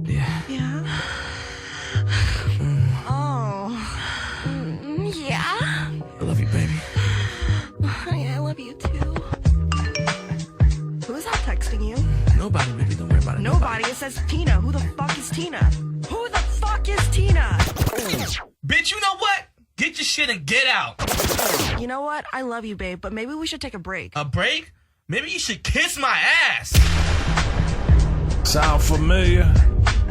Yeah. Yeah. Yeah. I love you, baby. Yeah, I love you too. Who is that texting you? Nobody, baby. Don't worry about it. Nobody. It says Tina. Who the fuck is Tina? Who the fuck is Tina? Bitch, you know what? Get your shit and get out. You know what? I love you, babe, but maybe we should take a break. A break? Maybe you should kiss my ass. Sound familiar?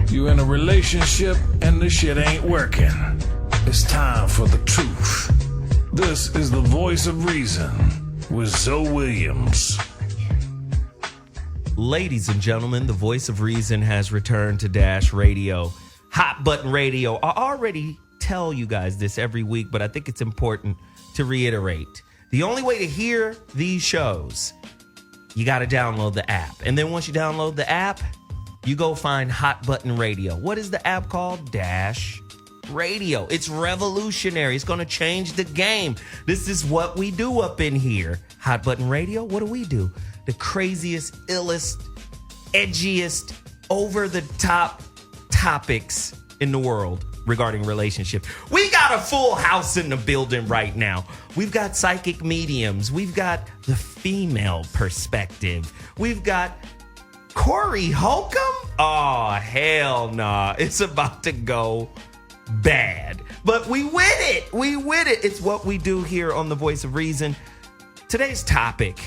You in a relationship and this shit ain't working. It's time for the truth. This is the Voice of Reason with Zoe Williams. Ladies and gentlemen, the Voice of Reason has returned to Dash Radio, Hot Button Radio. I already tell you guys this every week, but I think it's important to reiterate. The only way to hear these shows, you got to download the app. And then once you download the app, you go find Hot Button Radio. What is the app called? Dash Radio. It's revolutionary. It's going to change the game. This is what we do up in here. Hot Button Radio, what do? The craziest, illest, edgiest, over-the-top topics in the world regarding relationships. We got a full house in the building right now. We've got psychic mediums. We've got the female perspective. We've got Corey Holcomb? Oh, hell nah. It's about to go bad. But we win it. We win it. It's what we do here on The Voice of Reason. Today's topic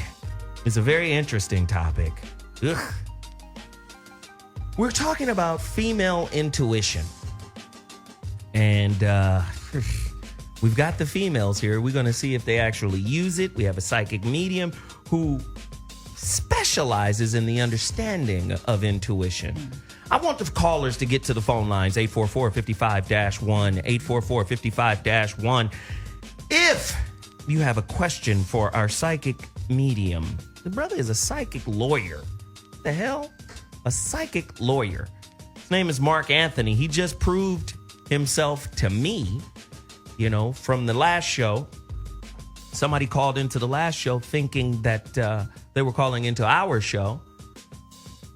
is a very interesting topic. Ugh. We're talking about female intuition. And we've got the females here. We're going to see if they actually use it. We have a psychic medium who specializes in the understanding of intuition. I want the callers to get to the phone lines, 844-55-1, 844-55-1. If you have a question for our psychic medium, the brother is a psychic lawyer. What the hell? A psychic lawyer. His name is Mark Anthony. He just proved himself to me, from the last show. Somebody called into the last show thinking that they were calling into our show.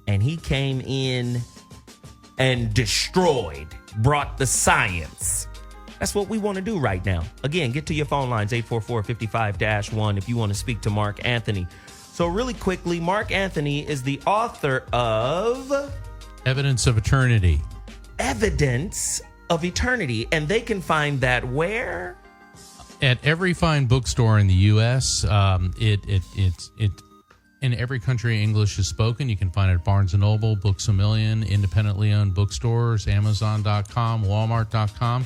And he came in and destroyed, brought the science. That's what we want to do right now. Again, get to your phone lines, 844-55-1, if you want to speak to Mark Anthony. So really quickly, Mark Anthony is the author of Evidence of Eternity. Evidence of Eternity. And they can find that where? At every fine bookstore in the U.S. It's in every country English is spoken. You can find it at Barnes & Noble, Books A Million, independently owned bookstores, Amazon.com, Walmart.com.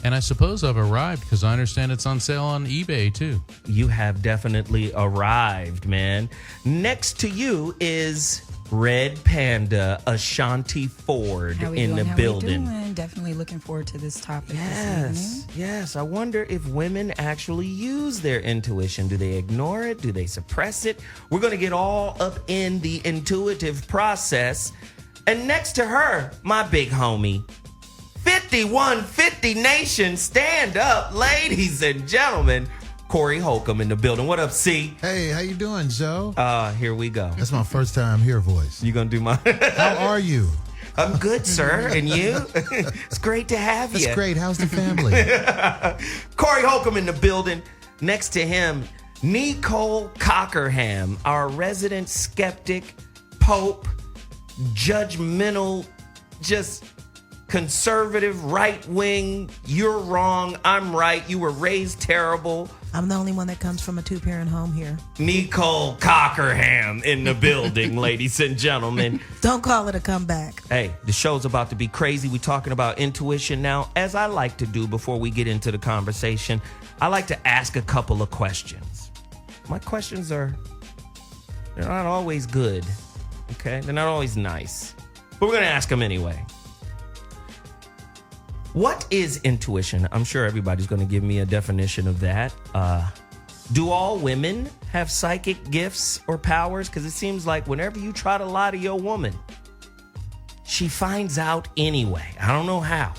And I suppose I've arrived because I understand it's on sale on eBay, too. You have definitely arrived, man. Next to you is Red Panda, Ashonti Ford in the building. How we doing? Definitely looking forward to this topic Yes, yes. I wonder if women actually use their intuition. Do they ignore it? Do they suppress it? We're going to get all up in the intuitive process. And next to her, my big homie, 5150 Nation, stand up, ladies and gentlemen. Corey Holcomb in the building. What up, C? Hey, how you doing, Joe? Here we go. That's my first time here voice. You gonna do my... How are you? I'm good, sir. And you? It's great to have you. That's great. How's the family? Corey Holcomb in the building. Next to him, Neecole Cockerham, our resident skeptic, pope, judgmental, just conservative, right-wing, you're wrong, I'm right, you were raised terrible. I'm the only one that comes from a two-parent home here. Neecole Cockerham in the building, ladies and gentlemen. Don't call it a comeback. Hey, the show's about to be crazy. We're talking about intuition now. As I like to do before we get into the conversation, I like to ask a couple of questions. My questions they're not always good, okay? They're not always nice. But we're going to ask them anyway. What is intuition? I'm sure everybody's going to give me a definition of that. Do all women have psychic gifts or powers? Because it seems like whenever you try to lie to your woman, she finds out anyway. I don't know how.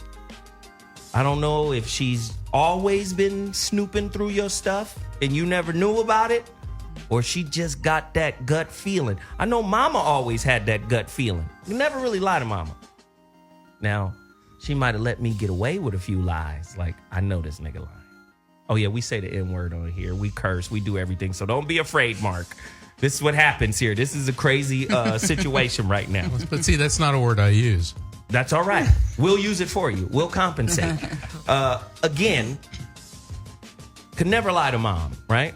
I don't know if she's always been snooping through your stuff and you never knew about it, or she just got that gut feeling. I know mama always had that gut feeling. You never really lie to mama. Now, she might have let me get away with a few lies. Like, I know this nigga lying. Oh, yeah, we say the N-word on here. We curse. We do everything. So don't be afraid, Mark. This is what happens here. This is a crazy situation right now. But see, that's not a word I use. That's all right. We'll use it for you. We'll compensate. Again, could never lie to mom, right?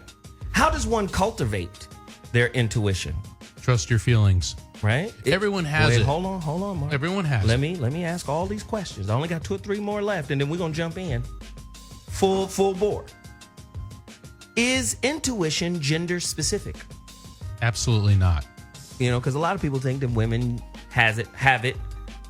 How does one cultivate their intuition? Trust your feelings. Right? Everyone has it. Hold on, Mark. Everyone has Let it. me ask all these questions. I only got 2 or 3 more left, and then we're gonna jump in. Full board. Is intuition gender specific? Absolutely not. You know, because a lot of people think that women have it,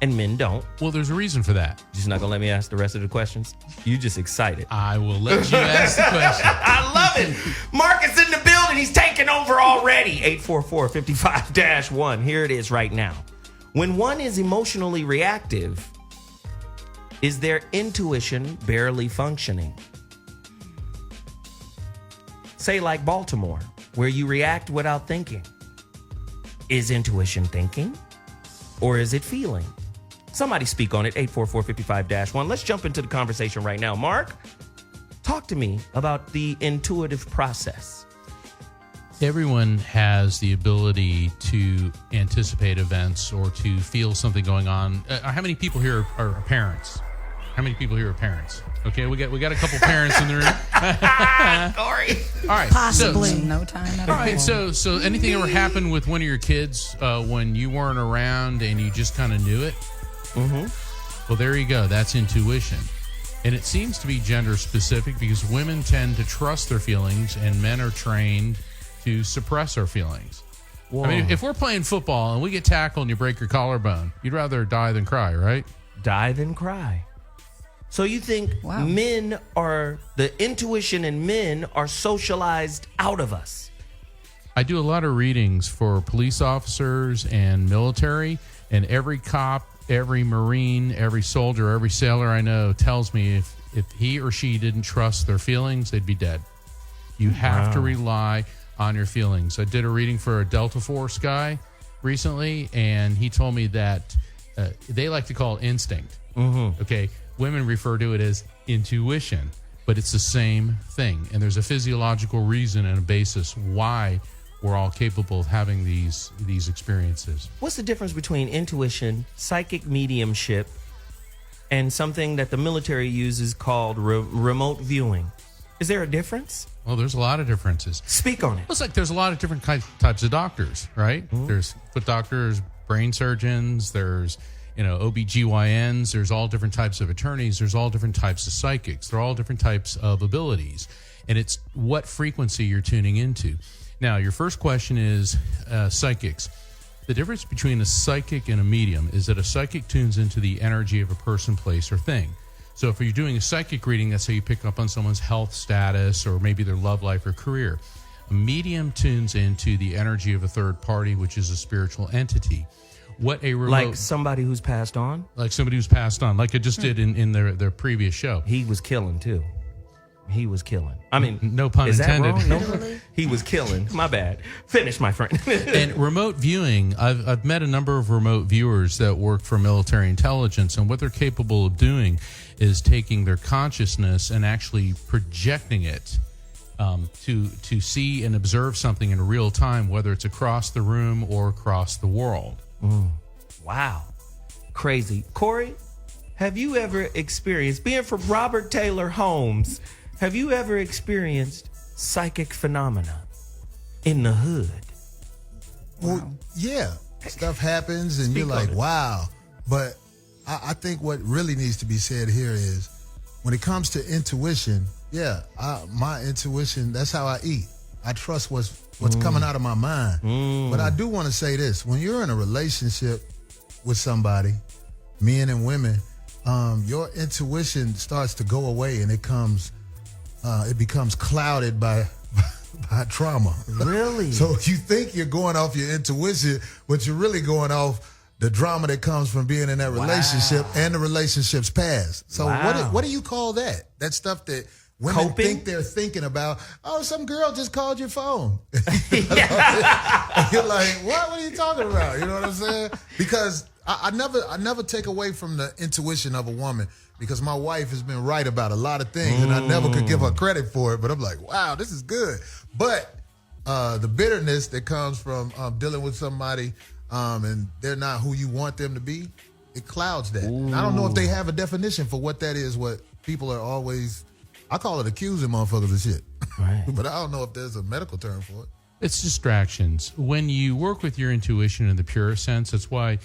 and men don't. Well, there's a reason for that. You're just not gonna let me ask the rest of the questions? You just excited. I will let you ask the question. I love it. Mark is in the building. He's taking over already. 844-55-1. Here it is right now. When one is emotionally reactive, is their intuition barely functioning? Say like Baltimore, where you react without thinking. Is intuition thinking? Or is it feeling? Somebody speak on it, 844-55-1. Let's jump into the conversation right now. Mark, talk to me about the intuitive process. Everyone has the ability to anticipate events or to feel something going on. How many people here are parents? How many people here are parents? Okay, we got a couple parents in the room. Corey. All right, Possibly. No time at All all. right, so anything ever happened with one of your kids when you weren't around and you just kind of knew it? Mm-hmm. Well, there you go. That's intuition. And it seems to be gender specific because women tend to trust their feelings and men are trained to suppress our feelings. Whoa. I mean, if we're playing football and we get tackled and you break your collarbone, you'd rather die than cry, right? Die than cry. So you think the intuition in men are socialized out of us? I do a lot of readings for police officers and military, and every cop, every Marine, every soldier, every sailor I know tells me if he or she didn't trust their feelings, they'd be dead. You have to rely on your feelings. I did a reading for a Delta Force guy recently, and he told me that they like to call it instinct. Mm-hmm. Okay, women refer to it as intuition, but it's the same thing. And there's a physiological reason and a basis why we're all capable of having these experiences. What's the difference between intuition, psychic mediumship, and something that the military uses called remote viewing? Is there a difference? Well, there's a lot of differences. Speak on it. It's like there's a lot of different types of doctors, right? Mm-hmm. There's foot doctors, brain surgeons, there's OBGYNs, there's all different types of attorneys, there's all different types of psychics, there are all different types of abilities, and it's what frequency you're tuning into. Now, your first question is psychics. The difference between a psychic and a medium is that a psychic tunes into the energy of a person, place, or thing. So if you're doing a psychic reading, that's how you pick up on someone's health status or maybe their love life or career. A medium tunes into the energy of a third party, which is a spiritual entity. What a remote, Like somebody who's passed on? like somebody who's passed on, like I just did in their previous show. He was killing, too. He was killing. I mean, No pun is that intended. wrong? No, he was killing. My bad. Finish, my friend. And remote viewing, I've met a number of remote viewers that work for military intelligence, and what they're capable of doing is taking their consciousness and actually projecting it to see and observe something in real time, whether it's across the room or across the world. Wow. Crazy. Corey, have you ever experienced, being from Robert Taylor Holmes, have you ever experienced psychic phenomena in the hood? Well, yeah, stuff happens and Speak you're like, on it. wow. But I think what really needs to be said here is when it comes to intuition, my intuition, that's how I eat. I trust what's coming out of my mind. But I do want to say this. When you're in a relationship with somebody, men and women, your intuition starts to go away and it becomes clouded by trauma. Really? So you think you're going off your intuition, but you're really going off the drama that comes from being in that relationship and the relationship's past. So what do you call that? That stuff that women Coping? think they're thinking about. Oh, some girl just called your phone. You're like, what? What are you talking about? You know what I'm saying? Because I never take away from the intuition of a woman because my wife has been right about a lot of things and I never could give her credit for it. But I'm like, wow, this is good. But the bitterness that comes from dealing with somebody and they're not who you want them to be, it clouds that. And I don't know if they have a definition for what that is, what people are always, I call it accusing motherfuckers of shit. Right. But I don't know if there's a medical term for it. It's distractions. When you work with your intuition in the purest sense, that's why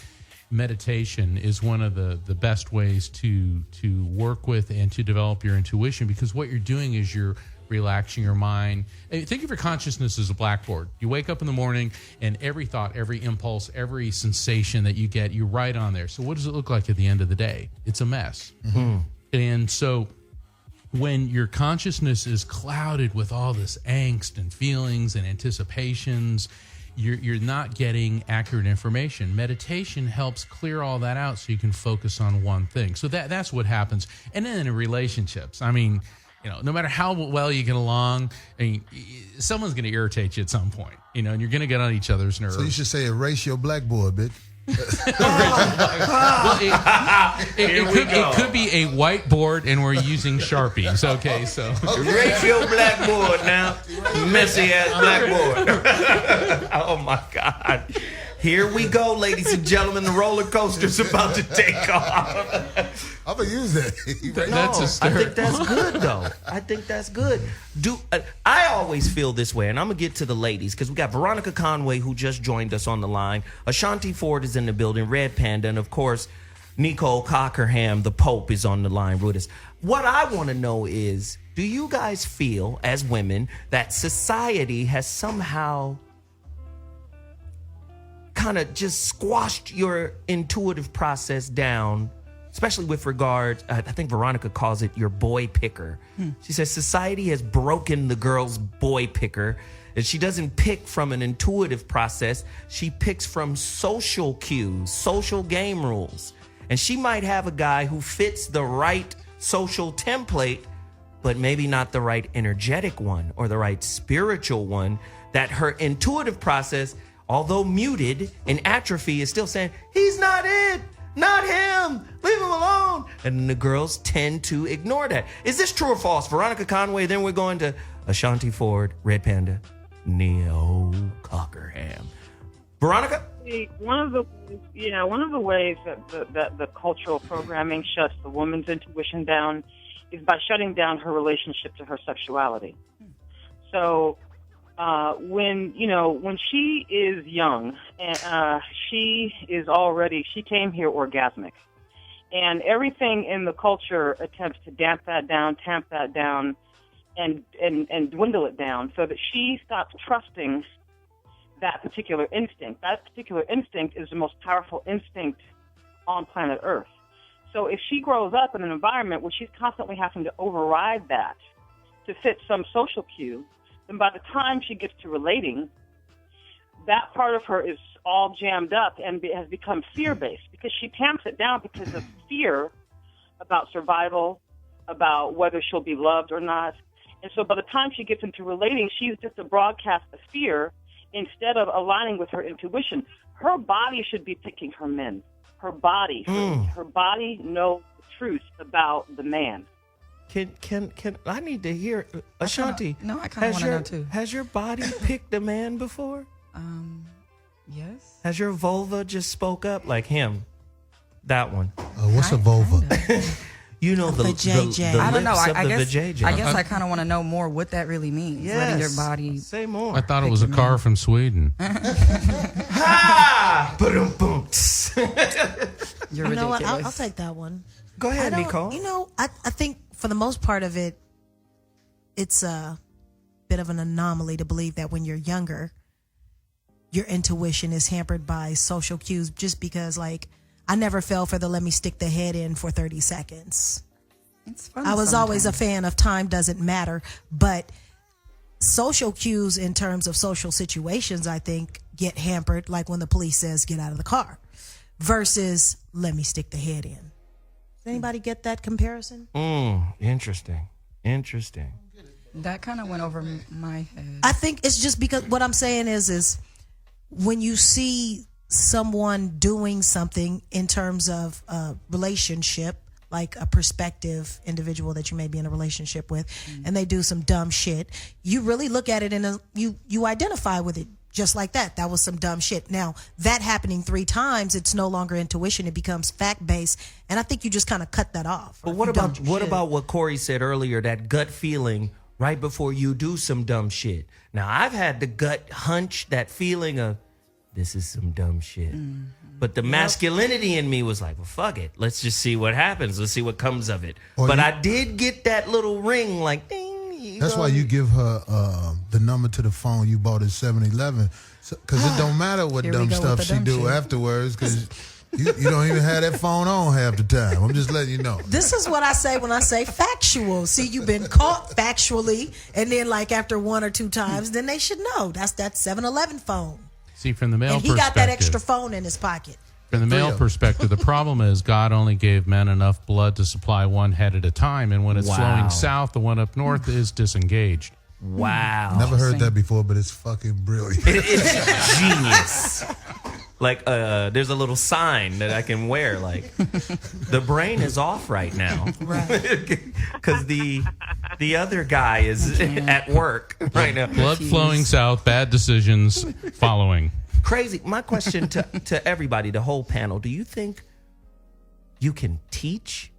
meditation is one of the best ways to work with and to develop your intuition, because what you're doing is you're relaxing your mind. Think of your consciousness as a blackboard. You wake up in the morning and every thought, every impulse, every sensation that you get, you write on there. So what does it look like at the end of the day? It's a mess. Mm-hmm. And so when your consciousness is clouded with all this angst and feelings and anticipations, you're not getting accurate information. Meditation helps clear all that out so you can focus on one thing. So that's what happens. And then in relationships, I mean, no matter how well you get along, someone's going to irritate you at some point, and you're going to get on each other's nerves. So you should say erase your blackboard, bitch. Well, it could be a whiteboard, and we're using Sharpies. Okay, so erase your blackboard now, messy ass blackboard. Oh my God! Here we go, ladies and gentlemen. The roller coaster's about to take off. I'm gonna use that. That's I think that's good, though. I think that's good. I always feel this way, and I'm gonna get to the ladies because we got Veronica Conway who just joined us on the line. Ashonti Ford is in the building. Red Panda, and of course, Neecole Cockerham, the Pope, is on the line with us. What I want to know is, do you guys feel as women that society has somehow kind of just squashed your intuitive process down, especially with regard, I think Veronica calls it your boy picker. She says society has broken the girl's boy picker, and she doesn't pick from an intuitive process. She picks from social cues, social game rules. And she might have a guy who fits the right social template, but maybe not the right energetic one or the right spiritual one, that her intuitive process, although muted in atrophy, is still saying, he's not it, not him, leave him alone. And the girls tend to ignore that. Is this true or false? Veronica Conway, then we're going to Ashonti Ford, Red Panda, Neecole Cockerham. Veronica? One of the ways that the cultural programming shuts the woman's intuition down is by shutting down her relationship to her sexuality. So when she is young, and she came here orgasmic, and everything in the culture attempts to tamp that down, and dwindle it down, so that she stops trusting that particular instinct. That particular instinct is the most powerful instinct on planet Earth. So if she grows up in an environment where she's constantly having to override that to fit some social cue, then by the time she gets to relating, that part of her is all jammed up and has become fear-based, because she tamps it down because of fear about survival, about whether she'll be loved or not. And so by the time she gets into relating, she's just a broadcast of fear instead of aligning with her intuition. Her body should be picking her men. Her body. Her body knows the truth about the man. Can I need to hear, Ashonti? I kind of want to know too. Has your body picked a man before? Yes. Has your vulva just spoke up like him? That one. What's a vulva? You know, the vajayjay. I don't know. I guess I kind of want to know more what that really means. Yes. Letting your body. Say more. I thought it was a car from Sweden. Ha! Boom. You're You know what? ridiculous. I'll take that one. Go ahead, Neecole. I think for the most part of it, it's a bit of an anomaly to believe that when you're younger, your intuition is hampered by social cues, just because, like, I never fell for the let me stick the head in for 30 seconds. It's fun I was always a sometimes. fan of time doesn't matter, but social cues in terms of social situations, I think, get hampered, like when the police says get out of the car versus let me stick the head in. Does anybody get that comparison? Interesting. That kind of went over my head. I think it's just because what I'm saying is when you see someone doing something in terms of a relationship, like a prospective individual that you may be in a relationship with, and they do some dumb shit, you really look at it and you identify with it just like that. That was some dumb shit. Now, that happening 3 times, it's no longer intuition. It becomes fact-based, and I think you just kind of cut that off. But what about what Corey said earlier, that gut feeling right before you do some dumb shit? Now, I've had the gut hunch, that feeling of, this is some dumb shit. But the masculinity in me was like, well, fuck it. Let's just see what happens. Let's see what comes of it. But I did get that little ring, like, ding. That's why you give her the number to the phone you bought at 7-Eleven, because it don't matter what dumb stuff she do afterwards, because you don't even have that phone on half the time. I'm just letting you know. This is what I say when I say factual. See, you've been caught factually, and then like after 1 or 2 times, then they should know. That's that 7-Eleven phone. See, from the male and he perspective, got that extra phone in his pocket. From the male perspective, the problem is God only gave men enough blood to supply one head at a time, and when it's flowing south, the one up north is disengaged. Wow. Never heard that before, but it's fucking brilliant. It's genius. Like, there's a little sign that I can wear, like, the brain is off right now. Right. Because the other guy is at work right now. Blood flowing south, bad decisions following. Crazy. My question to everybody, the whole panel, do you think you can teach,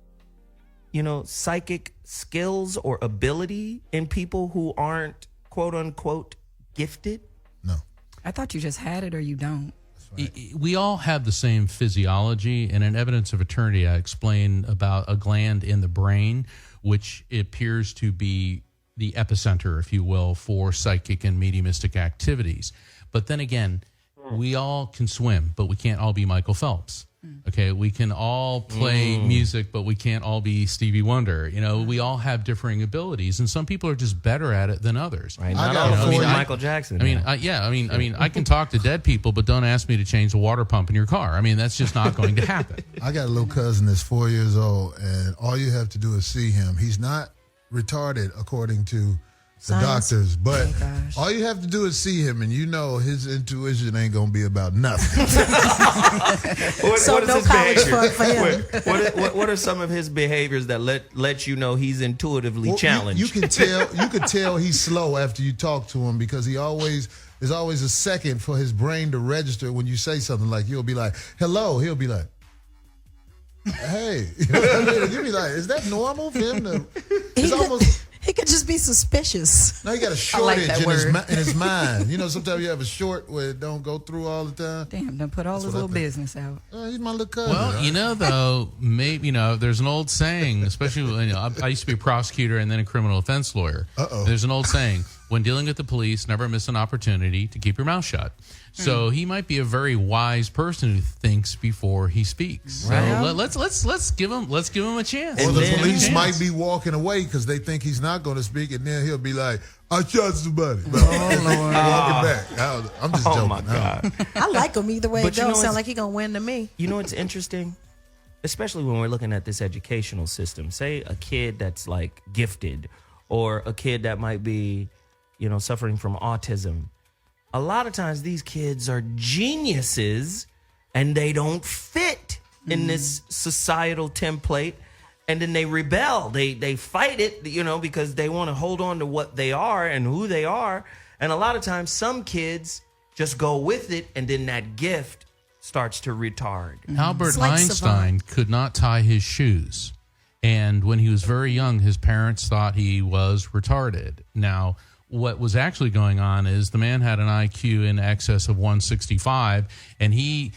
psychic skills or ability in people who aren't, quote unquote, gifted? No. I thought you just had it or you don't. Right. We all have the same physiology, and in Evidence of Eternity, I explain about a gland in the brain, which appears to be the epicenter, if you will, for psychic and mediumistic activities. But then again, we all can swim, but we can't all be Michael Phelps. Okay, we can all play music, but we can't all be Stevie Wonder. We all have differing abilities, and some people are just better at it than others. Right? Not all Michael Jackson. I can talk to dead people, but don't ask me to change the water pump in your car. I mean, that's just not going to happen. I got a little cousin that's 4 years old, and all you have to do is see him. He's not retarded, according to the doctors, but all you have to do is see him, and his intuition ain't gonna be about nothing. What no college fund for him. What are some of his behaviors that let you know he's intuitively challenged? You can tell he's slow after you talk to him, because there's always a second for his brain to register when you say something. Like, you'll be like, hello, he'll be like, hey. You'll be like, is that normal for him to? It's almost. He could just be suspicious. No, he got a shortage in his mind. Sometimes you have a short where it don't go through all the time. Damn, don't put all his little business out. He's my little cousin. Well, though, maybe, there's an old saying, especially when I used to be a prosecutor and then a criminal defense lawyer. There's an old saying, when dealing with the police, never miss an opportunity to keep your mouth shut. So he might be a very wise person who thinks before he speaks. Right. So let's give him a chance. Or the police might be walking away because they think he's not going to speak, and then he'll be like, "I shot somebody." But walking back. I'm just joking. Oh my God. I like him either way. It don't sound like he's gonna win to me. It's interesting, especially when we're looking at this educational system. Say a kid that's like gifted, or a kid that might be, suffering from autism. A lot of times these kids are geniuses and they don't fit in this societal template, and then they rebel. They fight it, because they want to hold on to what they are and who they are. And a lot of times some kids just go with it, and then that gift starts to retard. Albert Einstein could not tie his shoes. And when he was very young, his parents thought he was retarded. Now, what was actually going on is the man had an IQ in excess of 165, and he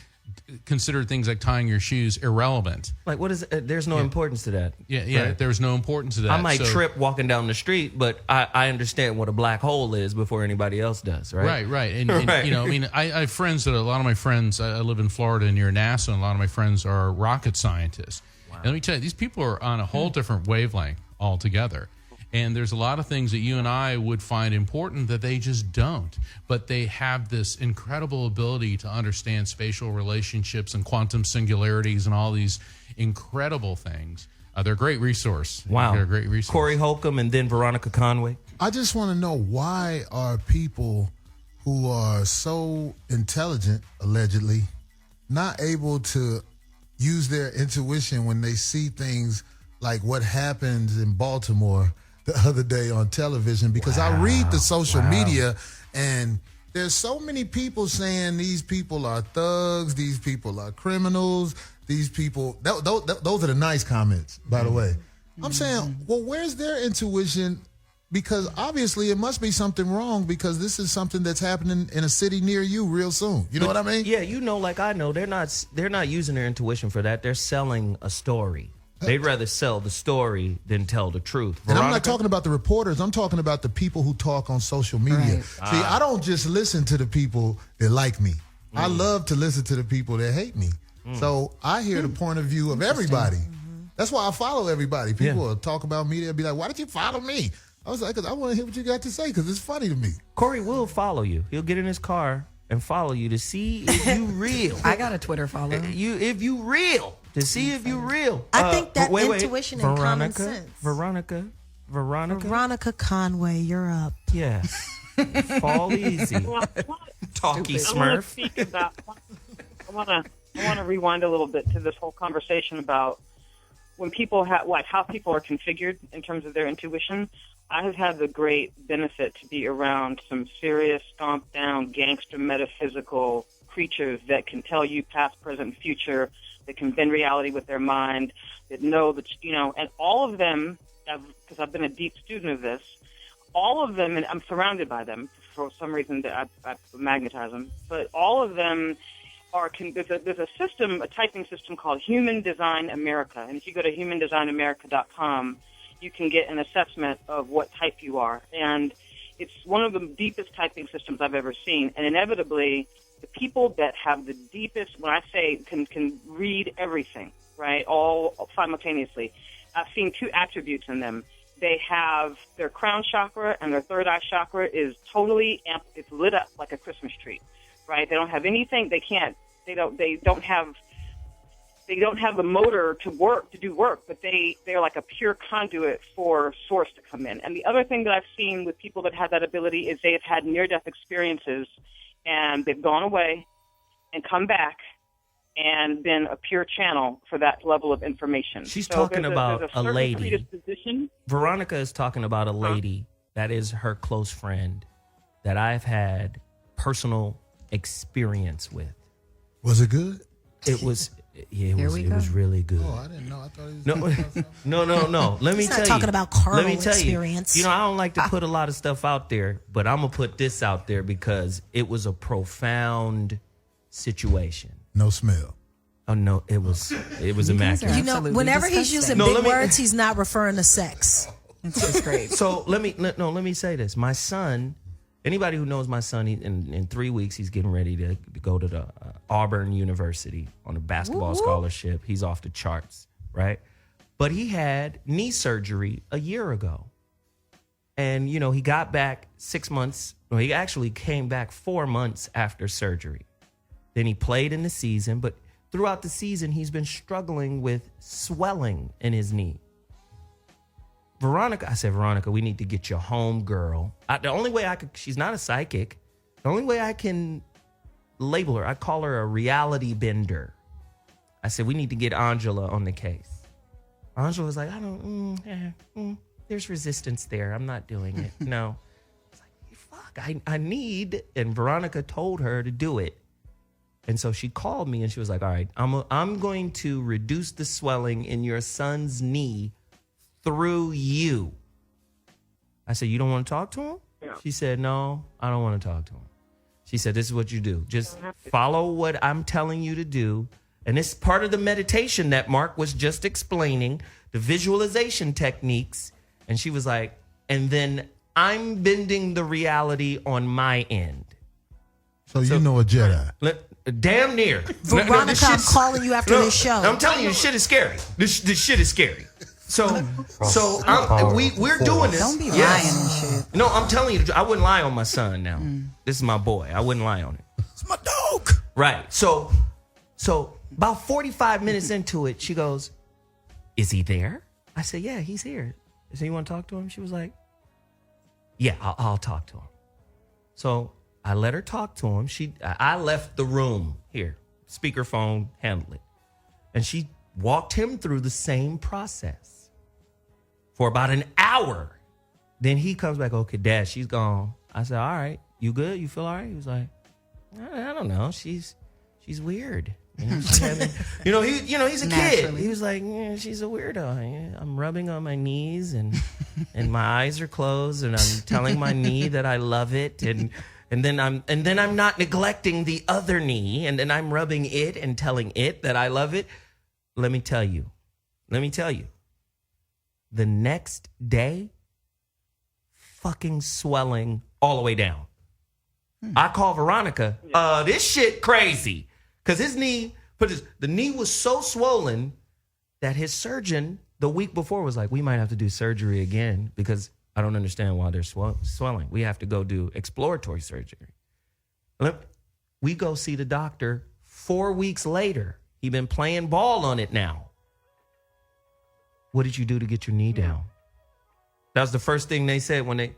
considered things like tying your shoes irrelevant. Like, what is there's no importance to that. Yeah, right? There's no importance to that. I might trip walking down the street, but I understand what a black hole is before anybody else does, right? Right. And I have friends a lot of my friends, I live in Florida near NASA, and a lot of my friends are rocket scientists. Wow. And let me tell you, these people are on a whole different wavelength altogether. And there's a lot of things that you and I would find important that they just don't. But they have this incredible ability to understand spatial relationships and quantum singularities and all these incredible things. They're a great resource. Wow. They're a great resource. Corey Holcomb and then Veronica Conway. I just want to know, why are people who are so intelligent, allegedly, not able to use their intuition when they see things like what happens in Baltimore the other day on television, because I read the social media and there's so many people saying these people are thugs, these people are criminals, these people, those are the nice comments, by the way. I'm saying, well, where's their intuition? Because obviously it must be something wrong, because this is something that's happening in a city near you real soon. You know what I mean? Yeah, like I know, they're not using their intuition for that. They're selling a story. They'd rather sell the story than tell the truth. And I'm not talking about the reporters. I'm talking about the people who talk on social media. Right. See, I don't just listen to the people that like me. I love to listen to the people that hate me. So I hear the point of view of everybody. That's why I follow everybody. People will talk about me. They'll be like, why did you follow me? I was like, because I want to hear what you got to say, because it's funny to me. Corey will follow you. He'll get in his car and follow you to see if you real. I got a Twitter follow. If you real. To see if you real. I think that intuition and common sense. Veronica Conway, you're up. Yeah. Fall easy. Talky Smurf. I want to rewind a little bit to this whole conversation about when people have, like, how people are configured in terms of their intuition. I have had the great benefit to be around some serious, stomped down, gangster, metaphysical creatures that can tell you past, present, future, that can bend reality with their mind, that know that, and all of them, because I've been a deep student of this, all of them, and I'm surrounded by them for some reason that I magnetize them, but all of them are, there's a system, a typing system called Human Design America, and if you go to humandesignamerica.com, you can get an assessment of what type you are, and it's one of the deepest typing systems I've ever seen, and inevitably, the people that have the deepest, when I say can read everything, right, all simultaneously, I've seen two attributes in them. They have their crown chakra and their third eye chakra is totally it's lit up like a Christmas tree, right? They don't have anything. They don't have the motor to do work, but they're like a pure conduit for source to come in. And the other thing that I've seen with people that have that ability is they have had near-death experiences, and they've gone away and come back and been a pure channel for that level of information. She's talking about a lady. Predisposition. Veronica is talking about a lady that is her close friend that I've had personal experience with. Was it good? It was. Yeah, it was really good. Oh, I didn't know. I thought he was No. Let me He's tell not you. talking about carnal Let me tell experience. you. I don't like to put a lot of stuff out there, but I'm gonna put this out there because it was a profound situation. No smell. Oh no, it was immaculate. Whenever he's using big words, he's not referring to sex. It's just great. So let me say this. My son, anybody who knows my son, in 3 weeks he's getting ready to go to the Auburn University on a basketball scholarship. He's off the charts, right? But he had knee surgery a year ago. And, he got back 6 months. Well, he actually came back 4 months after surgery. Then he played in the season, but throughout the season, he's been struggling with swelling in his knee. I said, Veronica, we need to get your home girl. The only way she's not a psychic. The only way I can label her, I call her a reality bender. I said, we need to get Angela on the case. Angela was like, there's resistance there. I'm not doing it. No. I was like, fuck, I need, and Veronica told her to do it. And so she called me and she was like, all right, I'm going to reduce the swelling in your son's knee through you. I said, you don't want to talk to him? Yeah. She said, no, I don't want to talk to him. She said, this is what you do. Just follow what I'm telling you to do. And it's part of the meditation that Mark was just explaining, the visualization techniques. And she was like, and then I'm bending the reality on my end. So you know a Jedi. Damn near. Veronica, I'm calling you after this show. I'm telling you, this shit is scary. This shit is scary. So we're doing this. Don't be lying and shit. No, I'm telling you, I wouldn't lie on my son now. This is my boy. I wouldn't lie on him. It's my dog. Right. So about 45 minutes into it, she goes, is he there? I said, yeah, he's here. I said, you want to talk to him? She was like, yeah, I'll talk to him. So I let her talk to him. I left the room here. speakerphone, handle it. And she walked him through the same process for about an hour. Then he comes back, okay, Dad, she's gone. I said, all right, you good? You feel all right? He was like, I don't know. She's weird. She's having, he's a kid. He was like, yeah, she's a weirdo. Yeah, I'm rubbing on my knees and my eyes are closed and I'm telling my knee that I love it and then I'm not neglecting the other knee and then I'm rubbing it and telling it that I love it. Let me tell you. The next day, fucking swelling all the way down. I call Veronica. This shit crazy. Because his knee, the knee was so swollen that his surgeon the week before was like, we might have to do surgery again because I don't understand why they're swelling. We have to go do exploratory surgery. We go see the doctor 4 weeks later. He been playing ball on it now. What did you do to get your knee down? That was the first thing they said when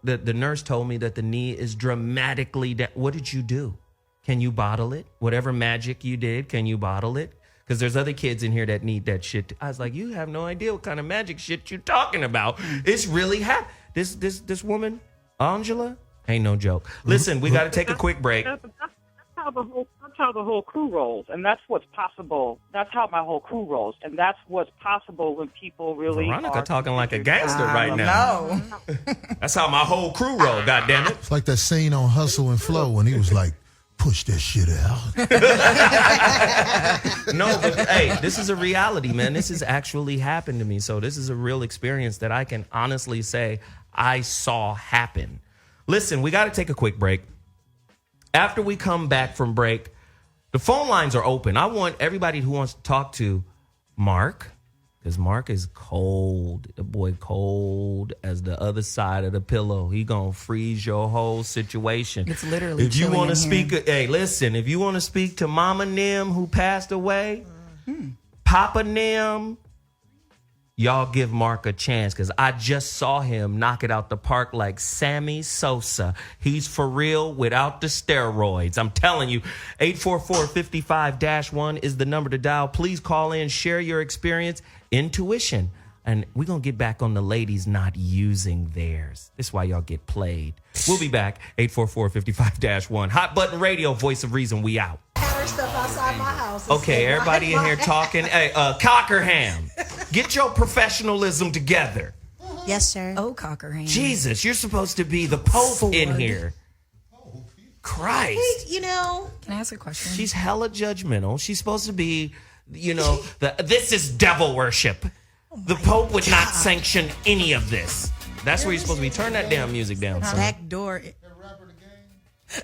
the nurse told me that the knee is dramatically down. What did you do? Can you bottle it? Whatever magic you did, can you bottle it? Because there's other kids in here that need that shit. I was like, you have no idea what kind of magic shit you're talking about. It's really happening. This woman, Angela, ain't no joke. Listen, we got to take a quick break. That's how the whole crew rolls, and that's what's possible. That's how my whole crew rolls, and that's what's possible when people really. Veronica talking like a gangster right now. That's how my whole crew roll. Goddamn it! It's like that scene on Hustle and Flow when he was like, "Push that shit out." No, but hey, this is a reality, man. This has actually happened to me, so this is a real experience that I can honestly say I saw happen. Listen, we got to take a quick break. After we come back from break, the phone lines are open. I want everybody who wants to talk to Mark, because Mark is cold. The boy cold as the other side of the pillow. He gonna freeze your whole situation. It's literally if you want to speak, hey, listen, if you want to speak to Mama Nim who passed away, Papa Nim, y'all give Mark a chance because I just saw him knock it out the park like Sammy Sosa. He's for real without the steroids. I'm telling you, 844-55-1 is the number to dial. Please call in, share your experience, intuition. And we're going to get back on the ladies not using theirs. This is why y'all get played. We'll be back, 844-55-1. Hot Button Radio, voice of reason, we out. Stuff outside my house. Okay, everybody in here talking. Hey, Cockerham, get your professionalism together. Yes, sir. Oh, Cockerham. Jesus, you're supposed to be the Pope in here. Christ. Hey, Can I ask a question? She's hella judgmental. She's supposed to be, this is devil worship. The Pope would not sanction any of this. That's where you're supposed to be. Turn that damn music down, son. Back door.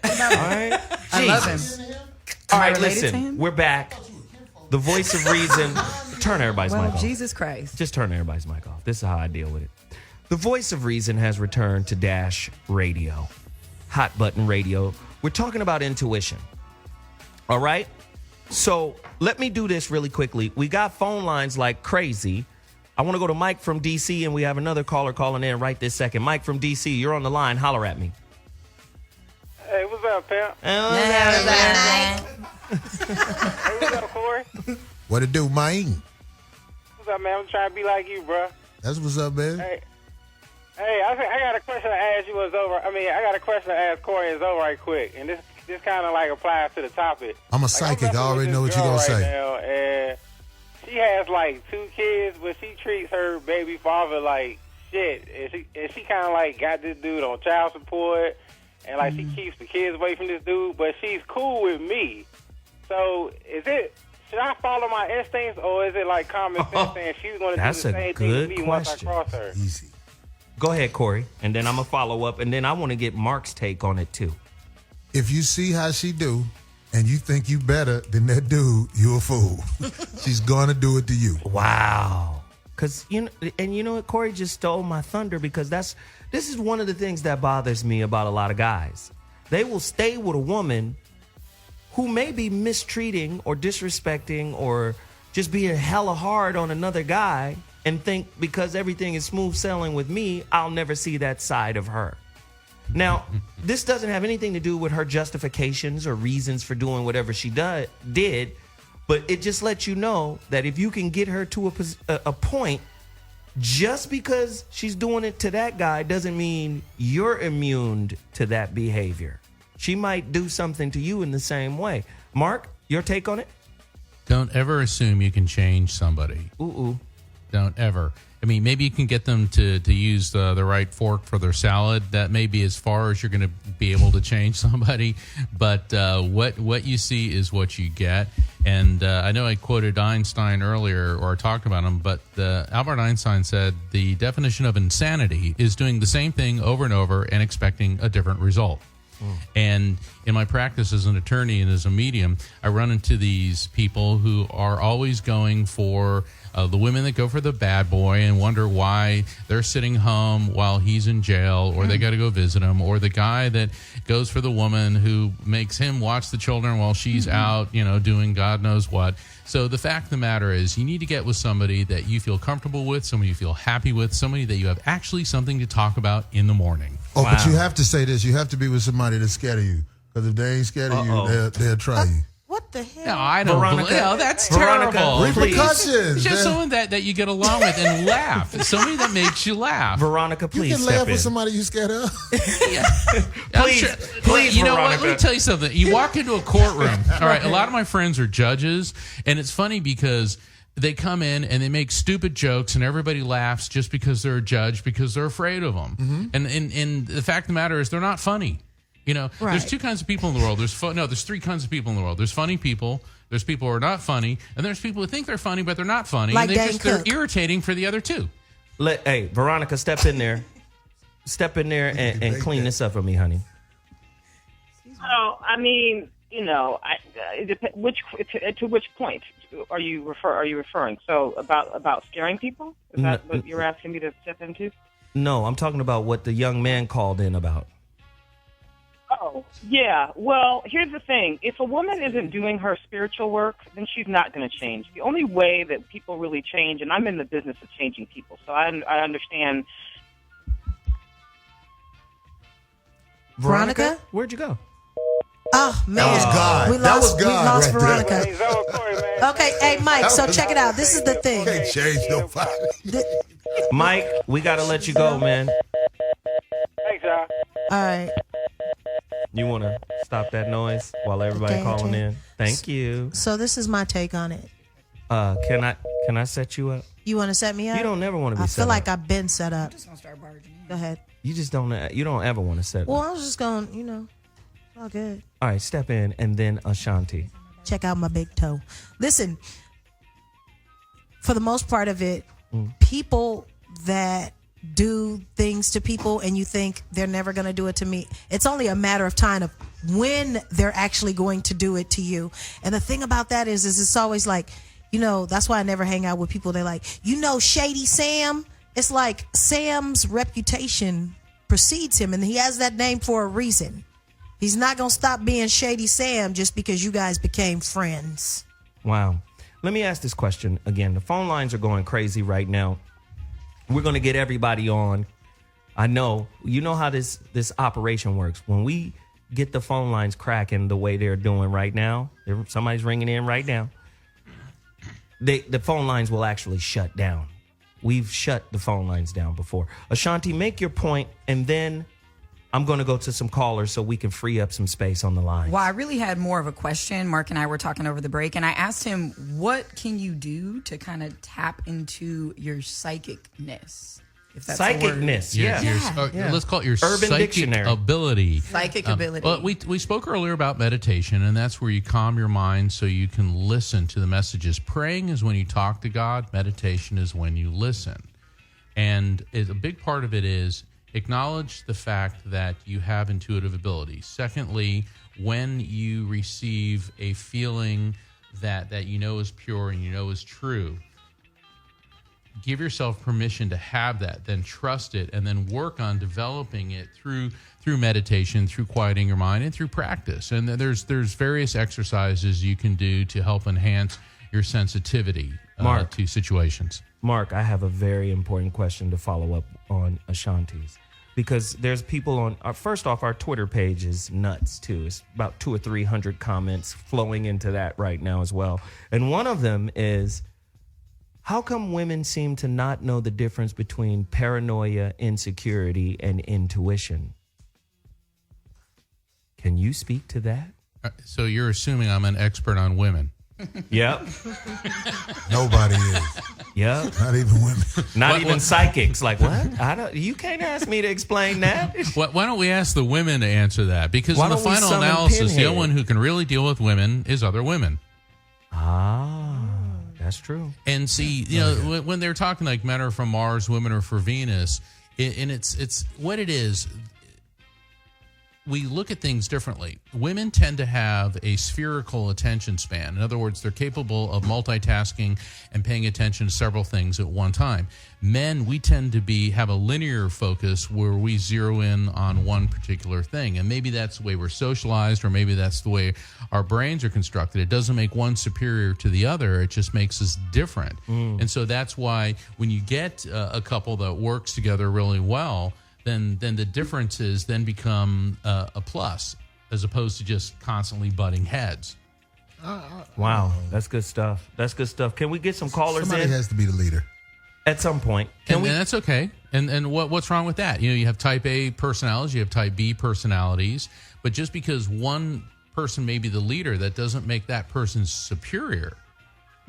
All right? I love him. All Am I right, related to listen, him? we're back. The voice of reason. Turn everybody's mic off. Jesus Christ. Just turn everybody's mic off. This is how I deal with it. The voice of reason has returned to Dash Radio, Hot Button Radio. We're talking about intuition. All right? So let me do this really quickly. We got phone lines like crazy. I want to go to Mike from D.C., and we have another caller calling in right this second. Mike from D.C., you're on the line. Holler at me. Hey, what's up, pimp? Night. Hey, what's up, Corey? What it do, man? What's up, man? I'm trying to be like you, bro. That's what's up, man. Hey, I got a question to ask you. I got a question to ask Corey and Zoe right quick, and this kind of like applies to the topic. I'm a psychic. I already know what you're gonna say. Now, and she has like 2 kids, but she treats her baby father like shit, and she kind of like got this dude on child support. And, like, she keeps the kids away from this dude, but she's cool with me. So, should I follow my instincts, or is it, like, common sense saying she's going to do the same thing to me once I cross her? Easy. Go ahead, Corey, and then I'm going to follow up, and then I want to get Mark's take on it, too. If you see how she do, and you think you better than that dude, you a fool. She's going to do it to you. Wow. Because, you know what? Corey just stole my thunder because this is one of the things that bothers me about a lot of guys. They will stay with a woman who may be mistreating or disrespecting or just being hella hard on another guy and think because everything is smooth sailing with me, I'll never see that side of her. Now, this doesn't have anything to do with her justifications or reasons for doing whatever she did, but it just lets you know that if you can get her to a point, just because she's doing it to that guy doesn't mean you're immune to that behavior. She might do something to you in the same way. Mark, your take on it? Don't ever assume you can change somebody. Ooh. Don't ever. I mean, maybe you can get them to use the right fork for their salad. That may be as far as you're going to be able to change somebody. But what you see is what you get. And I know I quoted Einstein earlier, or talked about him, but Albert Einstein said the definition of insanity is doing the same thing over and over and expecting a different result. And in my practice as an attorney and as a medium, I run into these people who are always going for the women that go for the bad boy and wonder why they're sitting home while he's in jail, or they got to go visit him, or the guy that goes for the woman who makes him watch the children while she's out, doing God knows what. So the fact of the matter is, you need to get with somebody that you feel comfortable with, somebody you feel happy with, somebody that you have actually something to talk about in the morning. Oh, wow. But you have to say this. You have to be with somebody that's scared of you. Because if they ain't scared of you, they'll try you. What the hell? No, I don't Veronica, believe. No, that's Veronica, terrible. Repercussions. It's just someone that you get along with and laugh. Somebody that makes you laugh. Veronica, please You can step laugh in. with somebody you scared of. Please, You know what? Veronica. Let me tell you something. You walk into a courtroom. All right, a lot of my friends are judges, and it's funny because they come in and they make stupid jokes, and everybody laughs just because they're a judge, because they're afraid of them. And the fact of the matter is, they're not funny. There's two kinds of people in the world. There's three kinds of people in the world. There's funny people. There's people who are not funny, and there's people who think they're funny but they're not funny. Like and they're irritating for the other two. Hey, Veronica, step in there. Step in there and clean this up for me, honey. Oh, I mean, it depends. To which point are you referring? So about scaring people? Is that what you're asking me to step into? No, I'm talking about what the young man called in about. Oh, yeah. Well, here's the thing. If a woman isn't doing her spiritual work, then she's not going to change. The only way that people really change, and I'm in the business of changing people, so I understand. Veronica? Where'd you go? Oh, man. That was God. We That lost, was God we lost right Veronica. Hey, so, Corey, man. Okay, hey, Mike, so check it out. This is the thing. Can't change nobody. Mike, we got to let you go, man. Thanks, y'all. All right. You want to stop that noise while everybody Okay, calling okay. in? Thank you. So this is my take on it. Can I set you up? You want to set me up? You don't never want to be I set feel like up. I've been set up. Just gonna start barging in. Go ahead. You just don't ever want to set Well, up. I was just going, all good. All right, step in and then Ashonti. Check out my big toe. Listen, for the most part of it, people that do things to people and you think they're never going to do it to me, it's only a matter of time of when they're actually going to do it to you. And the thing about that is it's always like, that's why I never hang out with people. They're like, Shady Sam. It's like Sam's reputation precedes him, and he has that name for a reason. He's not going to stop being Shady Sam just because you guys became friends. Wow. Let me ask this question again. The phone lines are going crazy right now. We're going to get everybody on. I know. You know how this operation works. When we get the phone lines cracking the way they're doing right now, somebody's ringing in right now, the phone lines will actually shut down. We've shut the phone lines down before. Ashonti, make your point, and then I'm going to go to some callers so we can free up some space on the line. Well, I really had more of a question. Mark and I were talking over the break, and I asked him, what can you do to kind of tap into your psychicness? If that's a word. Psychicness, yeah. Let's call it your Urban psychic Dictionary. ability. Psychic ability. Well, we spoke earlier about meditation, and that's where you calm your mind so you can listen to the messages. Praying is when you talk to God. Meditation is when you listen. And a big part of it is acknowledge the fact that you have intuitive abilities. Secondly, when you receive a feeling that is pure and is true, give yourself permission to have that, then trust it, and then work on developing it through meditation, through quieting your mind, and through practice. And there's various exercises you can do to help enhance your sensitivity to situations. Mark, I have a very important question to follow up on Ashonti's. because there's people on first off, our Twitter page is nuts too. It's about 200 or 300 comments flowing into that right now as well. And one of them is, how come women seem to not know the difference between paranoia, insecurity, and intuition? Can you speak to that? So you're assuming I'm an expert on women. Yep. Nobody is. Yep. Not even women. Not even psychics. Like, what? You can't ask me to explain that. Why don't we ask the women to answer that? Because Why in the don't we final summon analysis, the Pinhead? only one who can really deal with women is other women. That's true. And see, when they're talking like men are from Mars, women are for Venus, and it's what it is. We look at things differently. Women tend to have a spherical attention span. In other words, they're capable of multitasking and paying attention to several things at one time. Men, we tend to have a linear focus where we zero in on one particular thing. And maybe that's the way we're socialized, or maybe that's the way our brains are constructed. It doesn't make one superior to the other. It just makes us different. And so that's why when you get a couple that works together really well, then the differences then become a plus, as opposed to just constantly butting heads. Wow, that's good stuff. That's good stuff. Can we get some callers Somebody in has to be the leader. at some point? And that's okay. And what's wrong with that? You have type A personalities, you have type B personalities, but just because one person may be the leader, that doesn't make that person superior.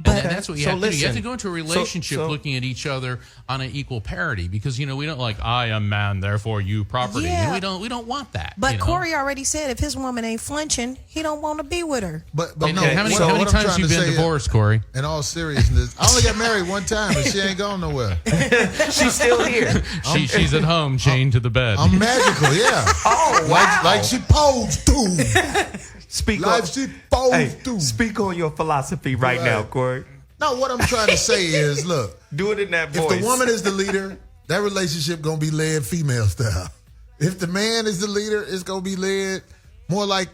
But And that's what you So have to do. You have listen. to go into a relationship So- looking at each other on an equal parity, because we don't like, I am man, therefore you property. Yeah. We don't want that. But you know? Corey already said if his woman ain't flenching, he don't want to be with her. But Okay, no, how many what I'm times trying you to been say divorced, Corey? In all seriousness, I only got married one time, and she ain't going nowhere. She's still here. She's at home, chained to the bed. I'm magical, yeah. Oh, wow. Like she posed to. Speak Like on, she posed hey, to. speak on your philosophy right now, Corey. No, what I'm trying to say is, look, Do it in that if voice. the woman is the leader, that relationship gonna be led female style. If the man is the leader, it's gonna be led more like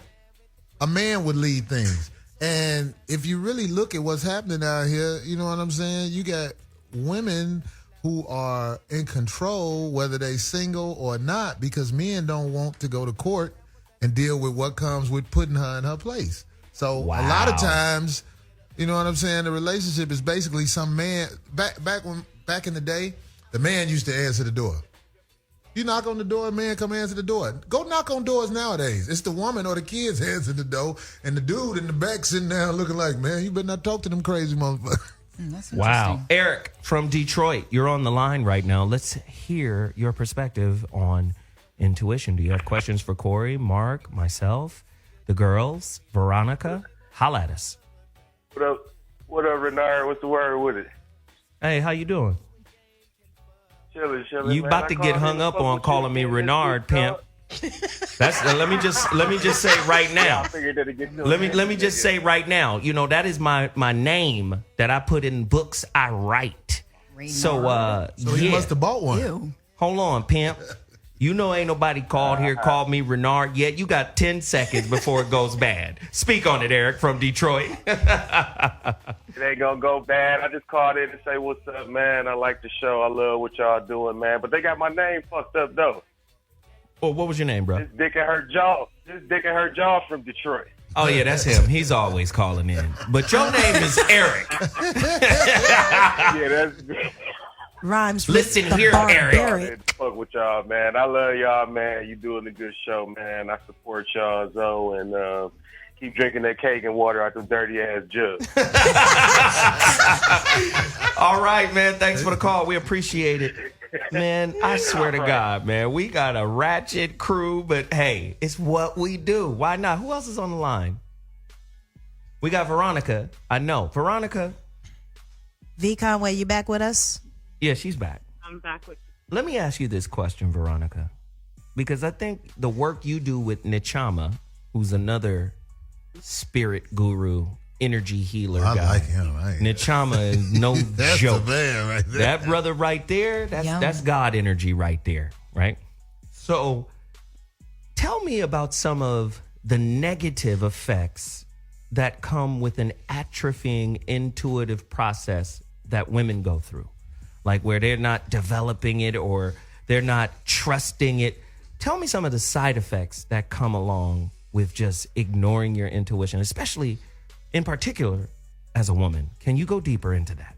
a man would lead things. And if you really look at what's happening out here, you know what I'm saying? You got women who are in control, whether they single or not, because men don't want to go to court and deal with what comes with putting her in her place. So a lot of times, you know what I'm saying, the relationship is basically some man. Back in the day, the man used to answer the door. You knock on the door, man, come answer the door. Go knock on doors nowadays. It's the woman or the kids answer the door, and the dude in the back sitting down looking like, man, you better not talk to them crazy motherfuckers. That's interesting. Wow. Eric from Detroit, you're on the line right now. Let's hear your perspective on intuition. Do you have questions for Corey, Mark, myself, the girls, Veronica? Holla at us. What up, Renard? What's the word with it? Hey, how you doing? Chilling, You man. about I to called get in hung to up fuck on with calling you, me man. Renard, This pimp. That's let me just say right now. I figured that'd get you. Let me just say right now. That is my name that I put in books I write. So He must have bought one. Ew. hold on, pimp. Ain't nobody called me Renard yet. You got 10 seconds before it goes bad. Speak on it, Eric from Detroit. It ain't gonna go bad. I just called in to say what's up, man. I like the show. I love what y'all doing, man. But they got my name fucked up though. Oh, what was your name, bro? This Dick and Her Jaw from Detroit. Oh yeah, that's him. He's always calling in. But your name is Eric. Yeah, that's Rhymes Listen with the here, Eric. barbaric. fuck with y'all, man. I love y'all, man. You doing a good show, man. I support y'all, Zoe, and keep drinking that cake and water out them dirty ass jugs. All right, man. Thanks for the call. We appreciate it. Man, I swear to God, man, we got a ratchet crew, but hey, it's what we do. Why not? Who else is on the line? We got Veronica. I know. Veronica. V. Conway, you back with us? Yeah, she's back. I'm back with Let me ask you this question, Veronica, because I think the work you do with Nichama, who's another spirit guru, energy healer I guy. like him. Nichama is no That's joke. the man right there. That brother right there, that's God energy right there, right? So tell me about some of the negative effects that come with an atrophying intuitive process that women go through. Like where they're not developing it or They're not trusting it. Tell me some of the side effects that come along with just ignoring your intuition, especially in particular as a woman. Can you go deeper into that?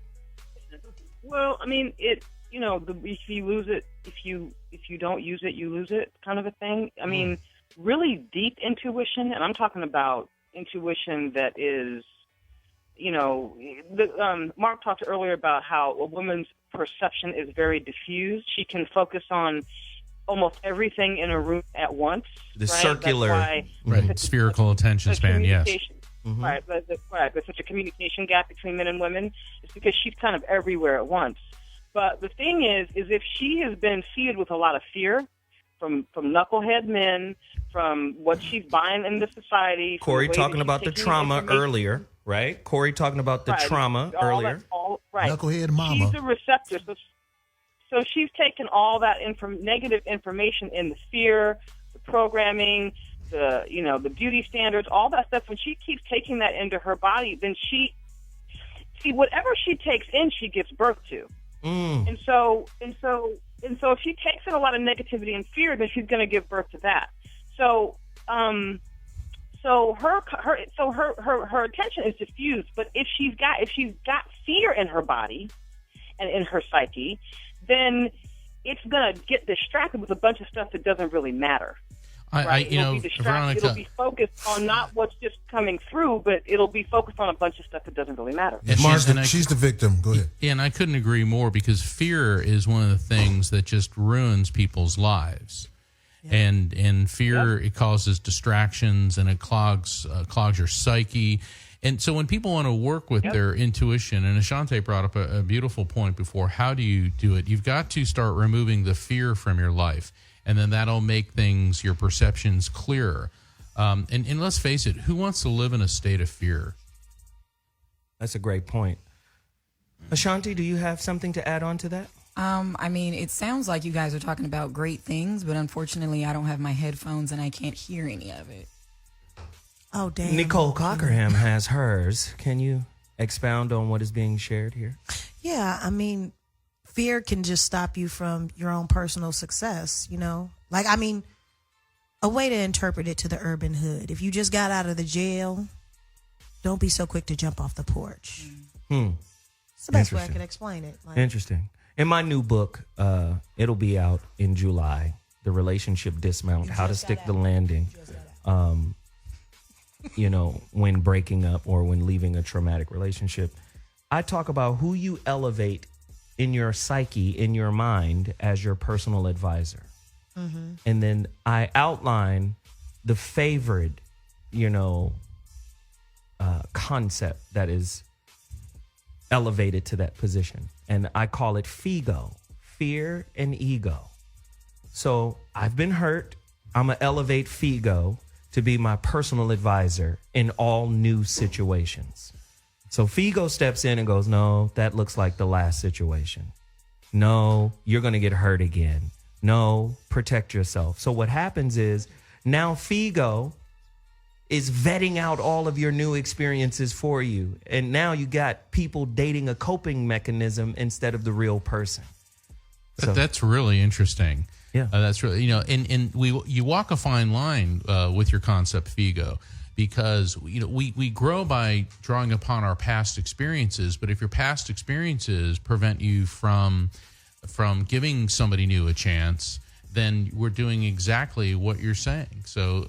Well, I mean, if you lose it, if you don't use it, you lose it, kind of a thing. I mean, really deep intuition, and I'm talking about intuition that is, Mark talked earlier about how a woman's perception is very diffused. She can focus on almost everything in a room at once. The circular, spherical attention span, yes. Mm-hmm. Right, there's such a communication gap between men and women. It's because she's kind of everywhere at once. But the thing is if she has been seeded with a lot of fear from knucklehead men, from what she's buying in the society. Corey talking about the trauma earlier, right? Corey talking about the trauma earlier. Right. Knucklehead mama. She's a receptor. So she's taken all that negative information in the fear, the programming, the beauty standards, all that stuff. When she keeps taking that into her body, then whatever she takes in, she gives birth to. And so if she takes in a lot of negativity and fear, then she's going to give birth to that. So her attention is diffused. But if she's got fear in her body and in her psyche, then it's going to get distracted with a bunch of stuff that doesn't really matter. Veronica, it'll be focused on not what's just coming through, but it'll be focused on a bunch of stuff that doesn't really matter. She's the victim. Go ahead. Yeah, and I couldn't agree more, because fear is one of the things that just ruins people's lives. Yeah. And fear, it causes distractions, and it clogs your psyche. And so when people want to work with their intuition, and Ashonti brought up a beautiful point before, how do you do it? You've got to start removing the fear from your life, and then that'll make your perceptions clearer. And let's face it, who wants to live in a state of fear? That's a great point. Ashonti, do you have something to add on to that? I mean, it sounds like you guys are talking about great things, but unfortunately I don't have my headphones and I can't hear any of it. Oh, damn. Neecole Cockerham has hers. Can you expound on what is being shared here? Yeah, I mean, fear can just stop you from your own personal success, Like, I mean, a way to interpret it to the urban hood. If you just got out of the jail, don't be so quick to jump off the porch. It's the best way I can explain it. Interesting. In my new book, it'll be out in July, The Relationship Dismount, How to Stick the Landing. When breaking up or when leaving a traumatic relationship. I talk about who you elevate in your psyche, in your mind, as your personal advisor. Mm-hmm. And then I outline the favorite, concept that is elevated to that position. And I call it FEGO, fear and ego. So I've been hurt. I'm going to elevate FEGO to be my personal advisor in all new situations. So FEGO steps in and goes, no, that looks like the last situation. No, you're going to get hurt again. No, protect yourself. So what happens is now FEGO is vetting out all of your new experiences for you. And now you got people dating a coping mechanism instead of the real person. That's really interesting. Yeah, that's really, you walk a fine line with your concept FEGO, because we grow by drawing upon our past experiences. But if your past experiences prevent you from giving somebody new a chance, then we're doing exactly what you're saying. So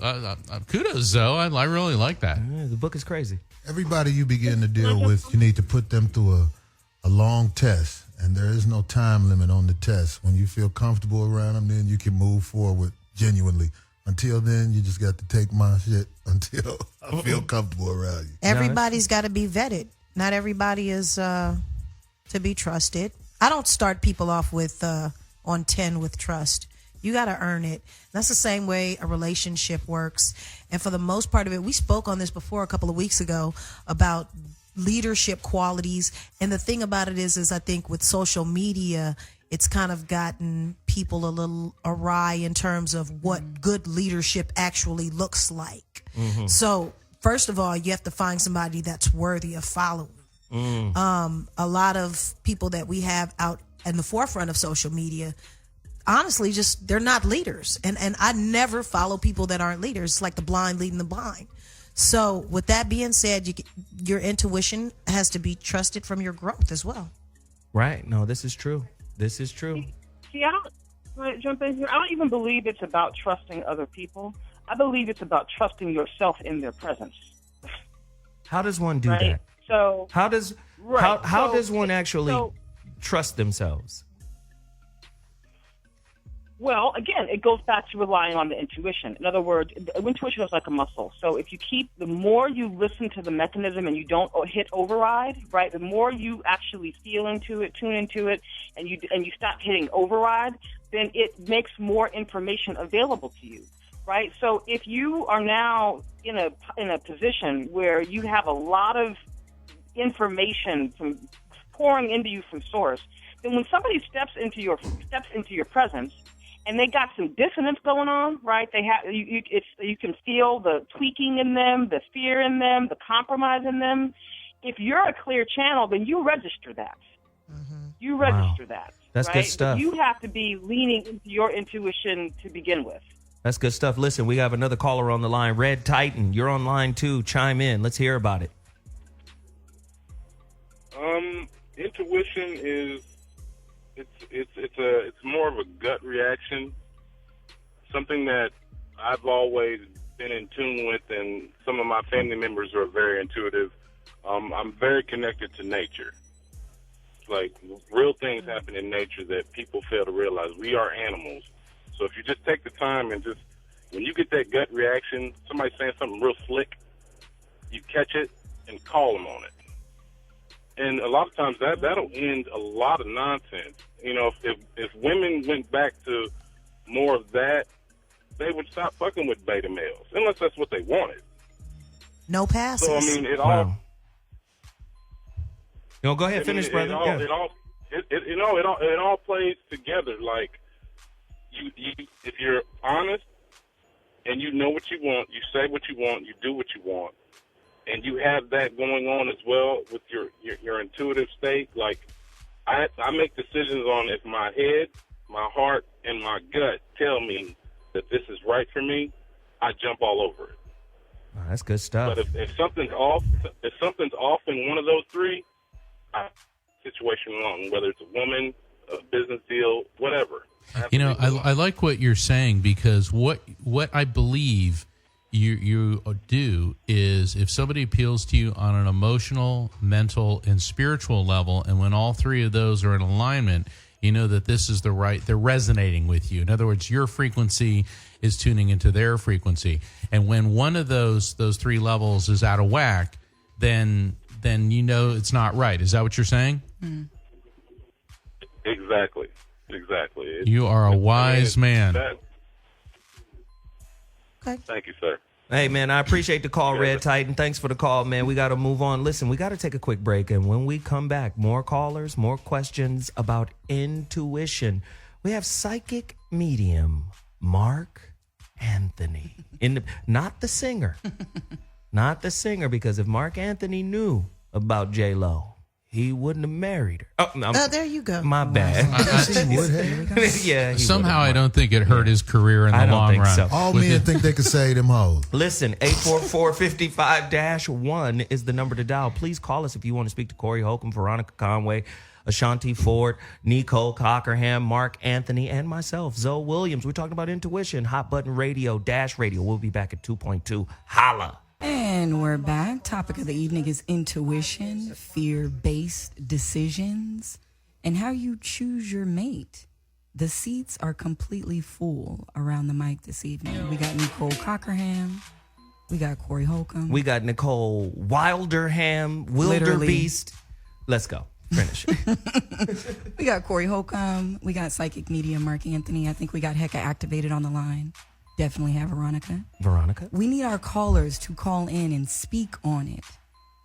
kudos, though. I really like that. The book is crazy. Everybody you begin to deal with, you need to put them through a long test. And there is no time limit on the test. When you feel comfortable around them, then you can move forward genuinely. Until then, you just got to take my shit until I feel comfortable around you. Everybody's got to be vetted. Not everybody is to be trusted. I don't start people off with on 10 with trust. You got to earn it. That's the same way a relationship works. And for the most part of it, we spoke on this before a couple of weeks ago about leadership qualities. And the thing about it is I think with social media, it's kind of gotten people a little awry in terms of what good leadership actually looks like. Mm-hmm. So first of all, you have to find somebody that's worthy of following. A lot of people that we have out in the forefront of social media honestly just they're not leaders, and I never follow people that aren't leaders. It's like the blind leading the blind. So with that being said, your intuition has to be trusted from your growth as well. Right. No, this is true. This is true. See, I don't jump in here. I don't even believe it's about trusting other people. I believe it's about trusting yourself in their presence. How does one do Right? that? So How does Right. how So- does one actually so- trust themselves? Well, again, it goes back to relying on the intuition. In other words, intuition is like a muscle. So if you the more you listen to the mechanism and you don't hit override, right, the more you actually feel into it, tune into it, and you stop hitting override, then it makes more information available to you, right? So if you are now in a position where you have a lot of information from pouring into you from source, then when somebody steps into your presence, and they got some dissonance going on, right? They have you can feel the tweaking in them, the fear in them, the compromise in them. If you're a clear channel, then you register that. You register that. That's right? good stuff. But you have to be leaning into your intuition to begin with. That's good stuff. Listen, we have another caller on the line. Red Titan, you're on line 2. Chime in. Let's hear about it. Intuition is it's more of a gut reaction, something that I've always been in tune with, and some of my family members are very intuitive. I'm very connected to nature. Like, real things happen in nature that people fail to realize. We are animals. So if you just take the time and just, when you get that gut reaction, somebody saying something real slick, you catch it and call them on it. And a lot of times that'll end a lot of nonsense. You know, if women went back to more of that, they would stop fucking with beta males, unless that's what they wanted. No passes. So I mean, it Wow. all. No, go ahead, finish, brother. It all plays together. Like you, if you're honest and you know what you want, you say what you want, you do what you want, and you have that going on as well with your intuitive state. Like I make decisions on if my head, my heart, and my gut tell me that this is right for me, I jump all over it. Oh, that's good stuff. But if something's off, in one of those three, situation wrong. Whether it's a woman, a business deal, whatever. You know, I like what you're saying, because what I believe you do is, if somebody appeals to you on an emotional, mental, and spiritual level, and when all three of those are in alignment, you know that this is they're resonating with you. In other words, your frequency is tuning into their frequency. And when one of those three levels is out of whack, then you know it's not right. Is that what you're saying? Exactly. You are a wise man. Okay. Thank you, sir. Hey, man, I appreciate the call, Red Titan. Thanks for the call, man. We got to move on. Listen, we got to take a quick break. And when we come back, more callers, more questions about intuition. We have psychic medium Mark Anthony. Not the singer. Not the singer, because if Mark Anthony knew about J-Lo, he wouldn't have married her. Oh, there you go. My bad. Yeah. Somehow I don't think it hurt his career in the don't long think run. so. All men think they can say them hoes. Listen, 844-55-1 is the number to dial. Please call us if you want to speak to Corey Holcomb, Veronica Conway, Ashonti Ford, Neecole Cockerham, Mark Anthony, and myself, Zoe Williams. We're talking about intuition, hot button radio, dash radio. We'll be back at 2.2. Holla. And we're back. Topic of the evening is intuition, fear-based decisions, and how you choose your mate. The seats are completely full around the mic this evening. We got Neecole Cockerham. We got Corey Holcomb. We got Nicole Wilderham, Wilderbeest. Let's go. Finish it. We got Corey Holcomb. We got psychic medium Mark Anthony. I think we got Hecka activated on the line. Definitely have Veronica. We need our callers to call in and speak on it.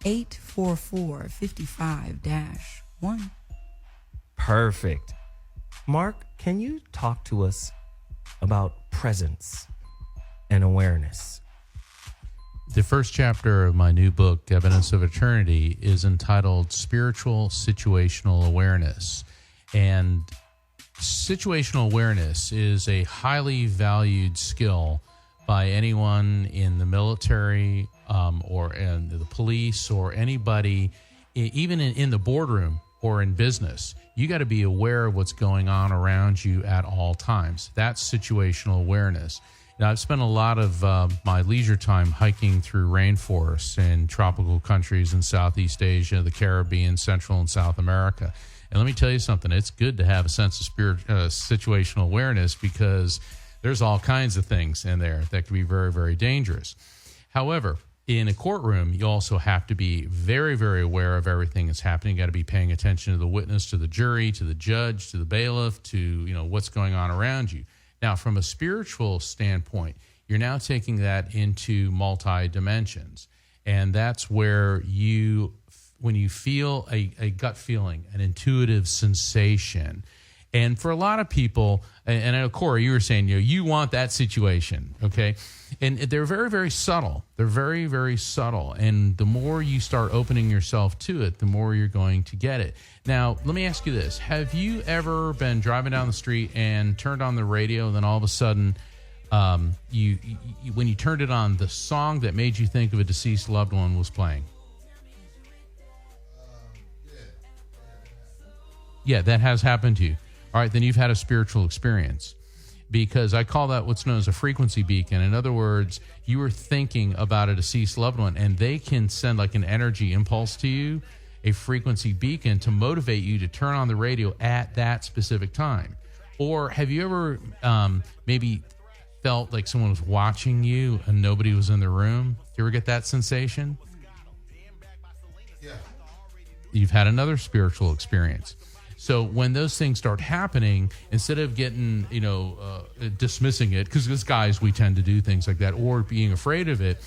844-55-1. Perfect. Mark, can you talk to us about presence and awareness? The first chapter of my new book, Evidence of Eternity, is entitled Spiritual Situational Awareness. And situational awareness is a highly valued skill by anyone in the military or in the police or anybody, even in the boardroom or in business. You got to be aware of what's going on around you at all times. That's situational awareness. Now, I've spent a lot of my leisure time hiking through rainforests in tropical countries in Southeast Asia, the Caribbean, Central and South America. And let me tell you something. It's good to have a sense of situational awareness, because there's all kinds of things in there that can be very, very dangerous. However, in a courtroom, you also have to be very, very aware of everything that's happening. You got to be paying attention to the witness, to the jury, to the judge, to the bailiff, to what's going on around you. Now, from a spiritual standpoint, you're now taking that into multi-dimensions. And that's where when you feel a gut feeling, an intuitive sensation. And for a lot of people, and I know, Corey, you were saying, you want that situation, okay? And they're very, very subtle. They're very, very subtle. And the more you start opening yourself to it, the more you're going to get it. Now, let me ask you this. Have you ever been driving down the street and turned on the radio, and then all of a sudden, when you turned it on, the song that made you think of a deceased loved one was playing? Yeah, that has happened to you. All right, then you've had a spiritual experience, because I call that what's known as a frequency beacon. In other words, you were thinking about a deceased loved one, and they can send like an energy impulse to you, a frequency beacon, to motivate you to turn on the radio at that specific time. Or have you ever maybe felt like someone was watching you and nobody was in the room? Do you ever get that sensation? Yeah. You've had another spiritual experience. So when those things start happening, instead of getting, dismissing it, because as guys, we tend to do things like that, or being afraid of it,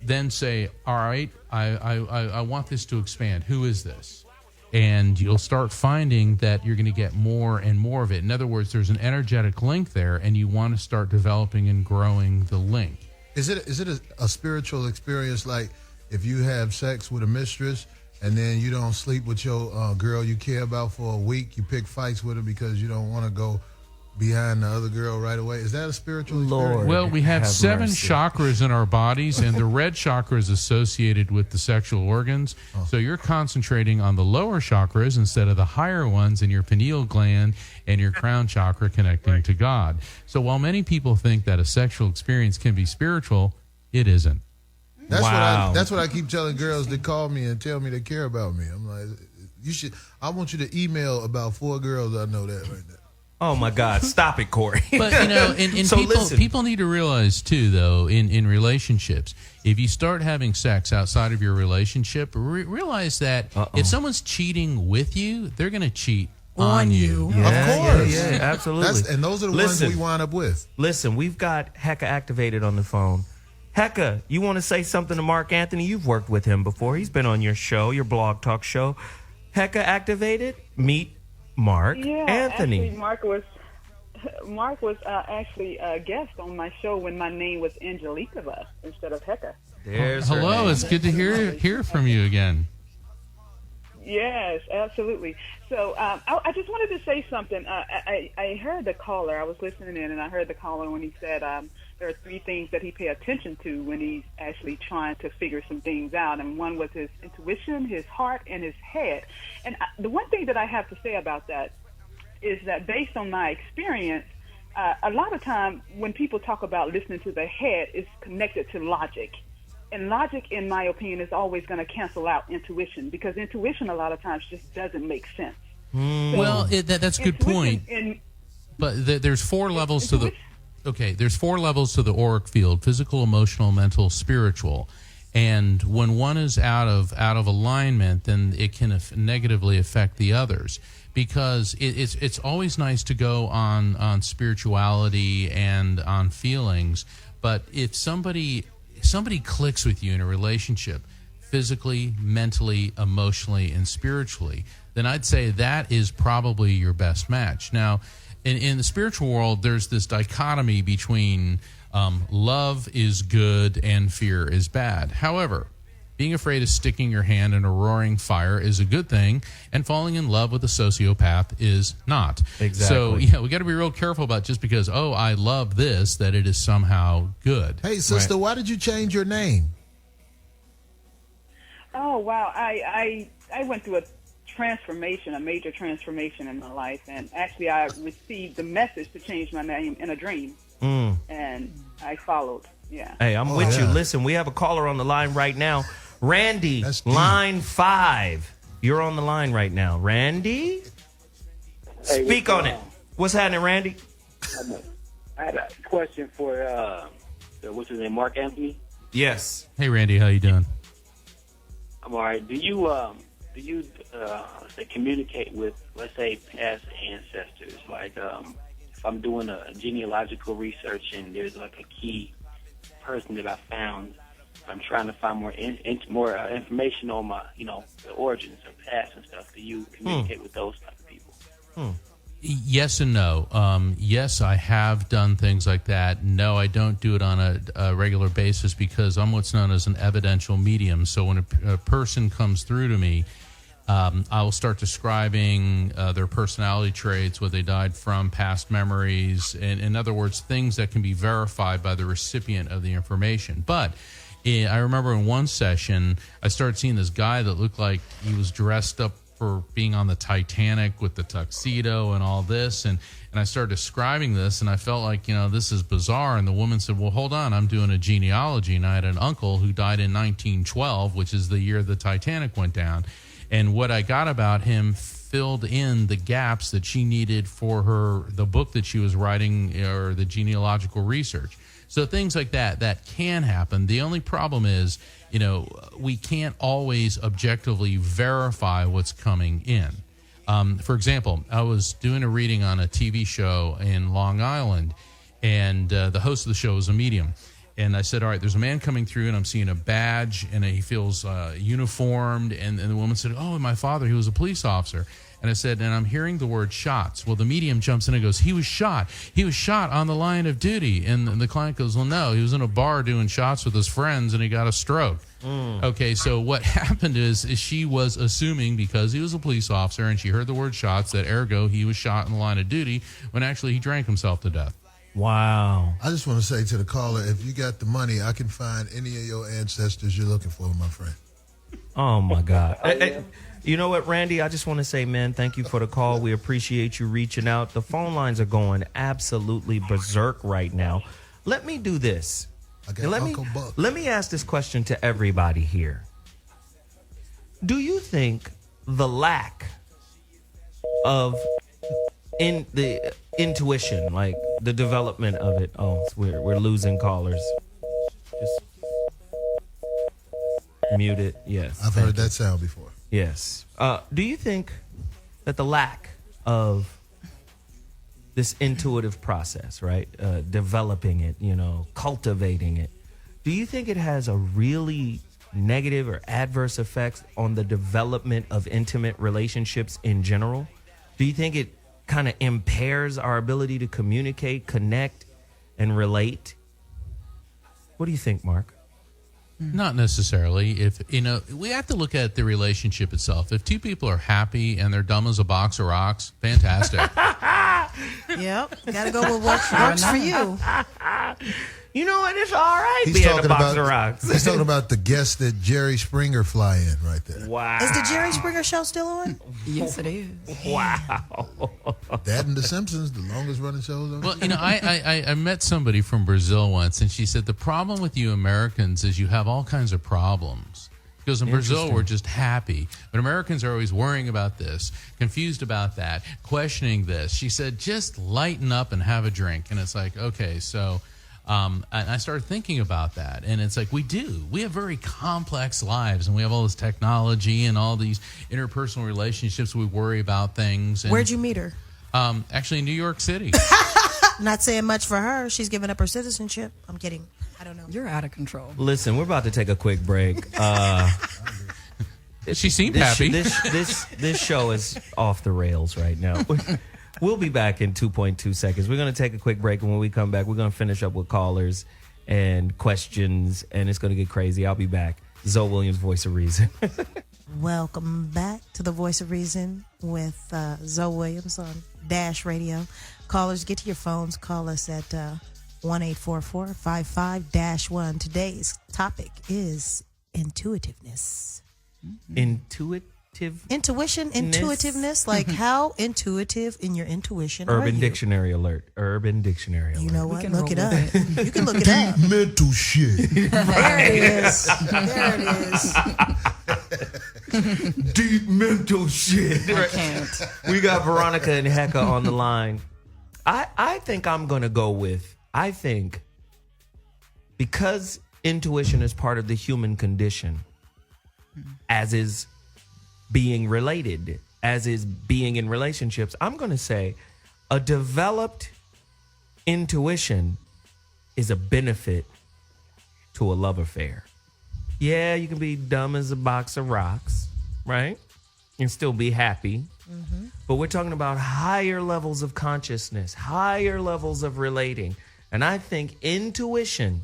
then say, all right, I want this to expand. Who is this? And you'll start finding that you're going to get more and more of it. In other words, there's an energetic link there, and you want to start developing and growing the link. Is it a spiritual experience, like if you have sex with a mistress and then you don't sleep with your girl you care about for a week, you pick fights with her because you don't want to go behind the other girl right away? Is that a spiritual experience? Well, we have 7 chakras in our bodies, and the red chakra is associated with the sexual organs. So you're concentrating on the lower chakras instead of the higher ones in your pineal gland and your crown chakra connecting to God. So while many people think that a sexual experience can be spiritual, it isn't. That's what I keep telling girls that call me and tell me they care about me. I'm like, I want you to email about 4 girls I know that right now. Oh my God! Stop it, Corey. But and so people need to realize too, though, in relationships, if you start having sex outside of your relationship, realize that if someone's cheating with you, they're going to cheat on you. Yeah, of course, yeah, absolutely. And those are the ones we wind up with. Listen, we've got Heka activated on the phone. Heka, you want to say something to Mark Anthony? You've worked with him before. He's been on your show, your blog talk show. Heka activated. Meet Mark Anthony. Actually, Mark was actually a guest on my show when my name was Angelica instead of Heka. Hello, it's good to hear from you again. Yes, absolutely. So I just wanted to say something. I heard the caller. I was listening in, and I heard the caller when he said there are 3 things that he pay attention to when he's actually trying to figure some things out. And one was his intuition, his heart, and his head. And the one thing that I have to say about that is that based on my experience, a lot of time when people talk about listening to the head, it's connected to logic. And logic, in my opinion, is always going to cancel out intuition, because intuition a lot of times just doesn't make sense. Well, that's a good point. But there's 4 levels to the... Okay, there's 4 levels to the auric field: physical, emotional, mental, spiritual. And when one is out of alignment, then it can negatively affect the others. Because it's always nice to go on spirituality and on feelings, but if somebody clicks with you in a relationship, physically, mentally, emotionally, and spiritually, then I'd say that is probably your best match. Now, in the spiritual world, there's this dichotomy between love is good and fear is bad. However, being afraid of sticking your hand in a roaring fire is a good thing, and falling in love with a sociopath is not. Exactly. So, we got to be real careful about just because, I love this, that it is somehow good. Hey, sister, why did you change your name? Oh wow, I went through a major transformation in my life, and actually I received the message to change my name in a dream, and I followed. Yeah. Hey, I'm with you. Listen, we have a caller on the line right now. Randy, line 5. You're on the line right now. Randy? Hey, Speak on it. What's happening, Randy? I had a question for, what's his name, Mark Anthony? Yes. Hey, Randy, how you doing? I'm all right. Do you say communicate with, let's say, past ancestors? Like, if I'm doing a genealogical research and there's like a key person that I found, I'm trying to find more information on my, the origins of past and stuff. Do you communicate with those type of people? Yes and no. Yes, I have done things like that. No, I don't do it on a regular basis because I'm what's known as an evidential medium. So when a person comes through to me, I will start describing their personality traits, what they died from, past memories, and in other words, things that can be verified by the recipient of the information. But I remember in one session, I started seeing this guy that looked like he was dressed up for being on the Titanic with the tuxedo and all this. And I started describing this, and I felt like, this is bizarre. And the woman said, well, hold on, I'm doing a genealogy. And I had an uncle who died in 1912, which is the year the Titanic went down. And what I got about him filled in the gaps that she needed for the book that she was writing, or the genealogical research. So things like that can happen. The only problem is, we can't always objectively verify what's coming in. For example, I was doing a reading on a TV show in Long Island, and the host of the show was a medium. And I said, all right, there's a man coming through, and I'm seeing a badge, and he feels uniformed. And the woman said, oh, my father, he was a police officer. And I said, and I'm hearing the word shots. Well, the medium jumps in and goes, he was shot. He was shot on the line of duty. And the client goes, well, no, he was in a bar doing shots with his friends, and he got a stroke. Okay, so what happened is she was assuming because he was a police officer and she heard the word shots that ergo he was shot in the line of duty, when actually he drank himself to death. Wow. I just want to say to the caller, if you got the money, I can find any of your ancestors you're looking for, my friend. Oh, my God. You know what, Randy? I just want to say, man, thank you for the call. We appreciate you reaching out. The phone lines are going absolutely berserk right now. Let me do this. Let me ask this question to everybody here. Do you think the lack of the intuition, like the development of it, we're losing callers. Just mute it. Yes. I've heard that sound before. Yes. Do you think that the lack of this intuitive process, right, developing it, cultivating it, do you think it has a really negative or adverse effects on the development of intimate relationships in general? Do you think it kind of impairs our ability to communicate, connect, and relate? What do you think, Mark? Not necessarily. If we have to look at the relationship itself. If two people are happy and they're dumb as a box of rocks, fantastic. Yep, gotta go with what works for you. You know what? It's all right He's being talking a box about of rocks. He's talking about the guest that Jerry Springer fly in right there. Wow. Is the Jerry Springer show still on? Yes, it is. Wow. That and The Simpsons, the longest running shows on. Well, I met somebody from Brazil once, and she said the problem with you Americans is you have all kinds of problems. Because in Brazil, we're just happy. But Americans are always worrying about this, confused about that, questioning this. She said, just lighten up and have a drink. And it's like, okay, so... and I started thinking about that, and it's like we have very complex lives, and we have all this technology and all these interpersonal relationships. We worry about things. And, where'd you meet her? Actually in New York City. Not saying much for her. She's giving up her citizenship. I'm kidding. I don't know. You're out of control. Listen, we're about to take a quick break. She seemed happy. This show is off the rails right now. We'll be back in 2.2 seconds. We're going to take a quick break, and when we come back, we're going to finish up with callers and questions, and it's going to get crazy. I'll be back Zoe Williams, Voice of Reason. Welcome back to the Voice of Reason with Zoe Williams on Dash Radio. Callers, get to your phones. Call us at 1-844-55-1. Today's topic is intuitiveness. Intuition, intuitiveness. Like how intuitive in your intuition are Urban you? Dictionary alert. Urban Dictionary alert. You know what? Look it up. You can look it up. Mental shit. There it is. There it is. Deep mental shit. I can't. We got Veronica and Hecka on the line. I think I'm going to go with, I think because intuition is part of the human condition, as is being related, as is being in relationships, I'm going to say a developed intuition is a benefit to a love affair. Yeah, you can be dumb as a box of rocks, right? And still be happy. Mm-hmm. But we're talking about higher levels of consciousness, higher levels of relating. And I think intuition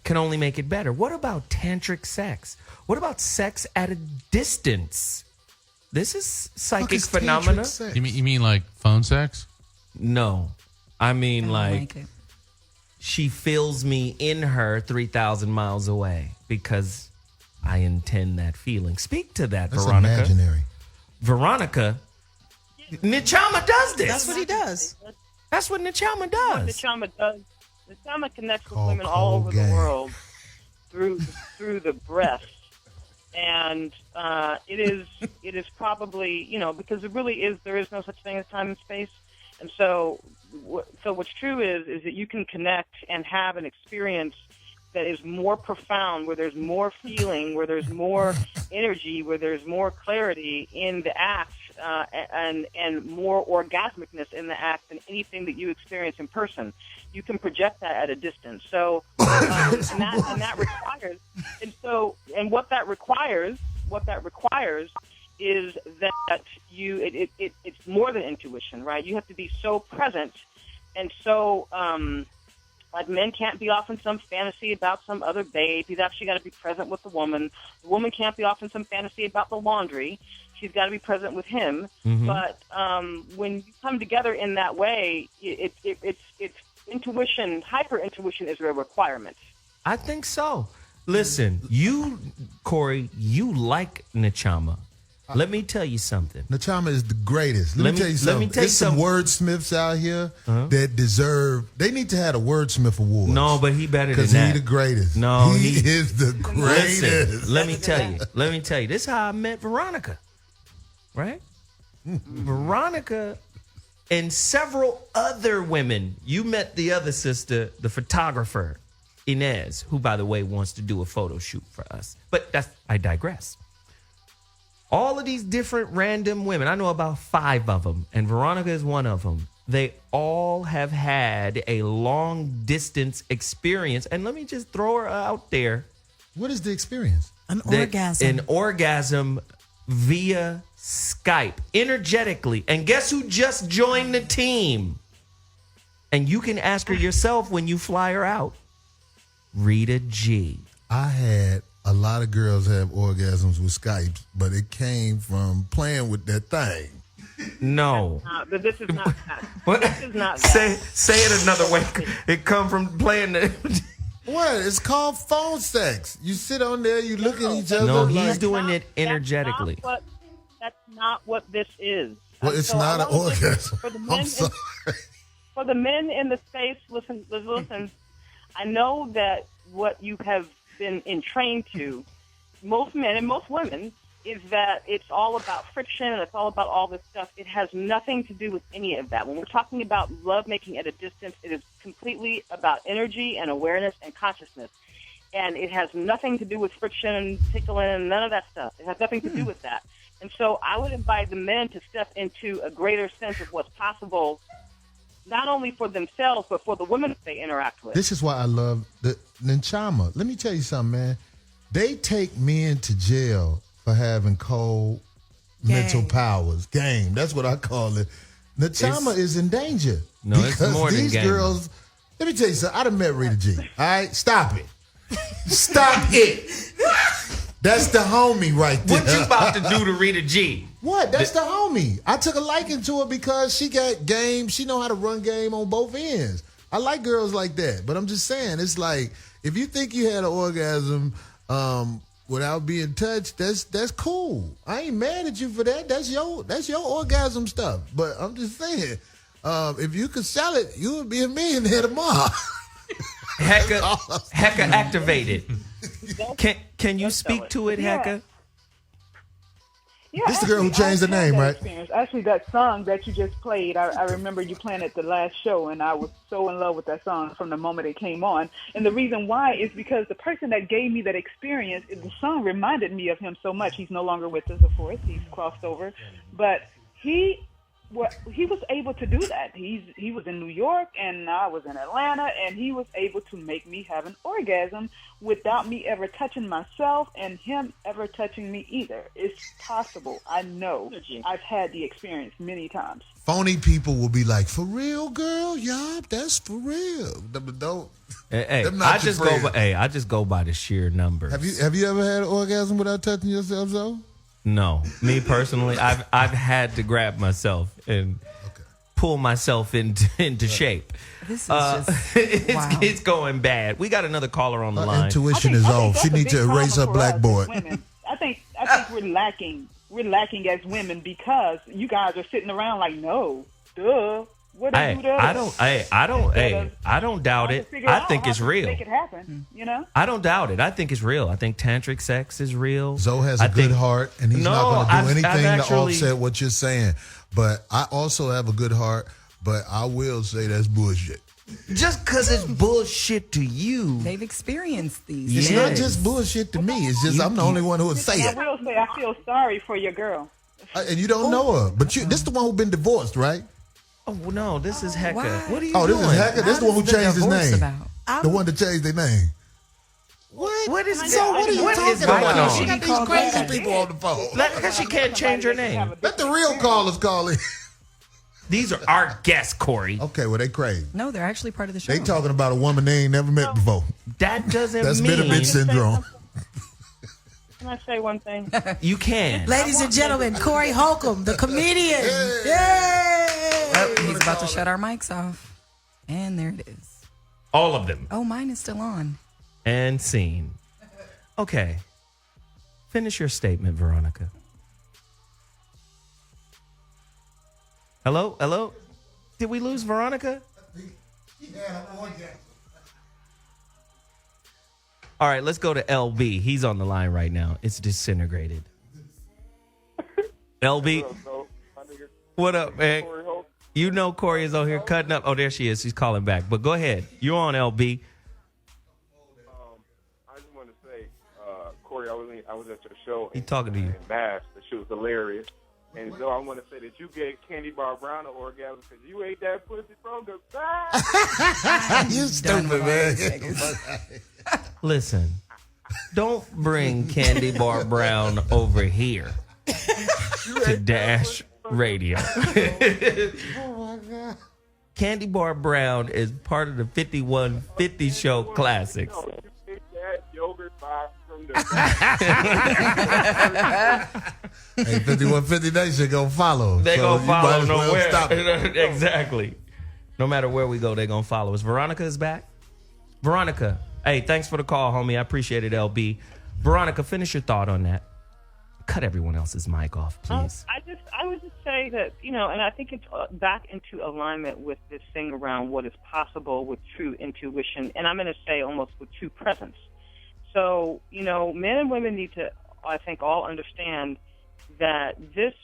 can only make it better. What about tantric sex? What about sex at a distance? This is psychic phenomena. You mean like phone sex? No. I mean like she feels me in her 3,000 miles away because I intend that feeling. Speak to that, That's Veronica. Imaginary. Veronica, Neecole does this. That's what he does. That's what Neecole What does. Neecole does. Neecole connects with women all over the world through the breast, and it is probably, because there is no such thing as time and space, and so what's true is that you can connect and have an experience that is more profound, where there's more feeling, where there's more energy, where there's more clarity in the act, and more orgasmicness in the act than anything that you experience in person. You can project that at a distance. So, and that requires, what that requires is that it's more than intuition, right? You have to be so present and so. Like men can't be off in some fantasy about some other babe. He's actually got to be present with the woman. The woman can't be off in some fantasy about the laundry. She's got to be present with him. Mm-hmm. But when you come together in that way, it's intuition. Hyper intuition is a requirement. I think so. Listen, you, Corey, you like Neecole. Let me tell you something. Neecole is the greatest. Let me tell you something. There's some wordsmiths out here that deserve. They need to have a wordsmith award. No, but he better than that. Because he the greatest. No, he is the greatest. Listen, let me tell you. This is how I met Veronica. Right? Veronica and several other women. You met the other sister, the photographer, Inez, who, by the way, wants to do a photo shoot for us. But I digress. All of these different random women, I know about 5 of them, and Veronica is one of them. They all have had a long distance experience. And let me just throw her out there. What is the experience? An orgasm. An orgasm via Skype, energetically. And guess who just joined the team? And you can ask her yourself when you fly her out. Rita G. I had a lot of girls have orgasms with Skype, but it came from playing with that thing. No. But this is not that. What? This is not that. Say it another way. It come from playing the... What? It's called phone sex. You sit on there, you look at each other. No, he's doing it energetically. That's not what this is. Well, it's not an orgasm. I'm sorry. For the men in the space, listen. I know that what you have been trained to, most men and most women, is that it's all about friction and it's all about all this stuff. It has nothing to do with any of that. When we're talking about love making at a distance, it is completely about energy and awareness and consciousness. And it has nothing to do with friction and tickling and none of that stuff. It has nothing to do with that. And so I would invite the men to step into a greater sense of what's possible, not only for themselves, but for the women that they interact with. This is why I love the Neecole. Let me tell you something, man. They take men to jail for having cold mental powers. Game. That's what I call it. Neecole is in danger. No, it's more than game. These girls, let me tell you something. I done met Rita G. All right? Stop it. Stop it. That's the homie right there. What you about to do to Rita G? What? That's the homie. I took a liking to her because she got game. She know how to run game on both ends. I like girls like that. But I'm just saying, it's like, if you think you had an orgasm without being touched, that's cool. I ain't mad at you for that. That's your orgasm stuff. But I'm just saying, if you could sell it, you would be a millionaire tomorrow. Hecka activated. Can you speak to it, Hecka? Yeah, This the girl who changed the name, right? Experience. Actually, that song that you just played, I remember you playing it the last show, and I was so in love with that song from the moment it came on. And the reason why is because the person that gave me that experience, the song reminded me of him so much. He's no longer with us, of course. He's crossed over. But he was able to do that. He was in New York, and I was in Atlanta, and he was able to make me have an orgasm without me ever touching myself and him ever touching me either. It's possible. I know. I've had the experience many times. Phony people will be like, "For real, girl? Yeah, that's for real." Don't. Hey, them not I your just friends. I just go by the sheer numbers. Have you ever had an orgasm without touching yourself, though? No, me personally, I've had to grab myself and pull myself into shape. This is just it's going bad. We got another caller on the Her line. intuition is off. She needs to erase her blackboard. I think we're lacking. We're lacking as women because you guys are sitting around like, no, duh. What do you do? I don't doubt it. I think it's real. Make it happen, you know. I don't doubt it. I think it's real. I think tantric sex is real. Zoe has a good heart, and he's not going to do anything to offset what you're saying. But I also have a good heart, but I will say that's bullshit. Just because it's bullshit to you. They've experienced these. It's not just bullshit to me. It's just I'm the only one who would say I it. will say I feel sorry for your girl. And you don't know her. But this the one who's been divorced, right? Oh, no, this is Hecka. What are you doing? doing? This is Hecka? This is the one who changed his name. The one that changed their name. What is So what are you talking about? She got on? these crazy people on the phone. Because she can't change her name. Let the real callers call in. These are our guests, Corey. Okay, well, they crazy. No, they're actually part of the show. They talking about a woman they ain't never met before. That doesn't That's mean... That's bitch syndrome. Can I say one thing? You can. Ladies and gentlemen, Corey Holcomb, the comedian. Yay! He's about to shut our mics off. And there it is. All of them. Oh, mine is still on. And scene. Okay. Finish your statement, Veronica. Hello? Hello? Did we lose Veronica? All right, let's go to LB. He's on the line right now. It's disintegrated. LB, what up, man? You know Corey is over here cutting up. Oh, there she is. She's calling back. But go ahead. You're on, LB. I just want to say, Corey, I was at your show. He talking to you. In Bass. The show was hilarious. And so I want to say that you gave Candy Bar Brown an orgasm because you ate that pussy from the back. You stupid, man. Listen, don't bring Candy Bar Brown over here to Dash Radio. Oh, my God. Candy Bar Brown is part of the 5150 Show Classics. No, you ate that yogurt bar from the Hey, 5150 Nation gonna follow. They So gonna you follow might as well nowhere. stop it. Exactly. No matter where we go, they gonna follow us. Veronica is back. Veronica, hey, thanks for the call, homie. I appreciate it, LB. Veronica, finish your thought on that. Cut everyone else's mic off, please. I would just say that, and I think it's back into alignment with this thing around what is possible with true intuition, and I'm going to say almost with true presence. So, men and women need to, I think, all understand that this,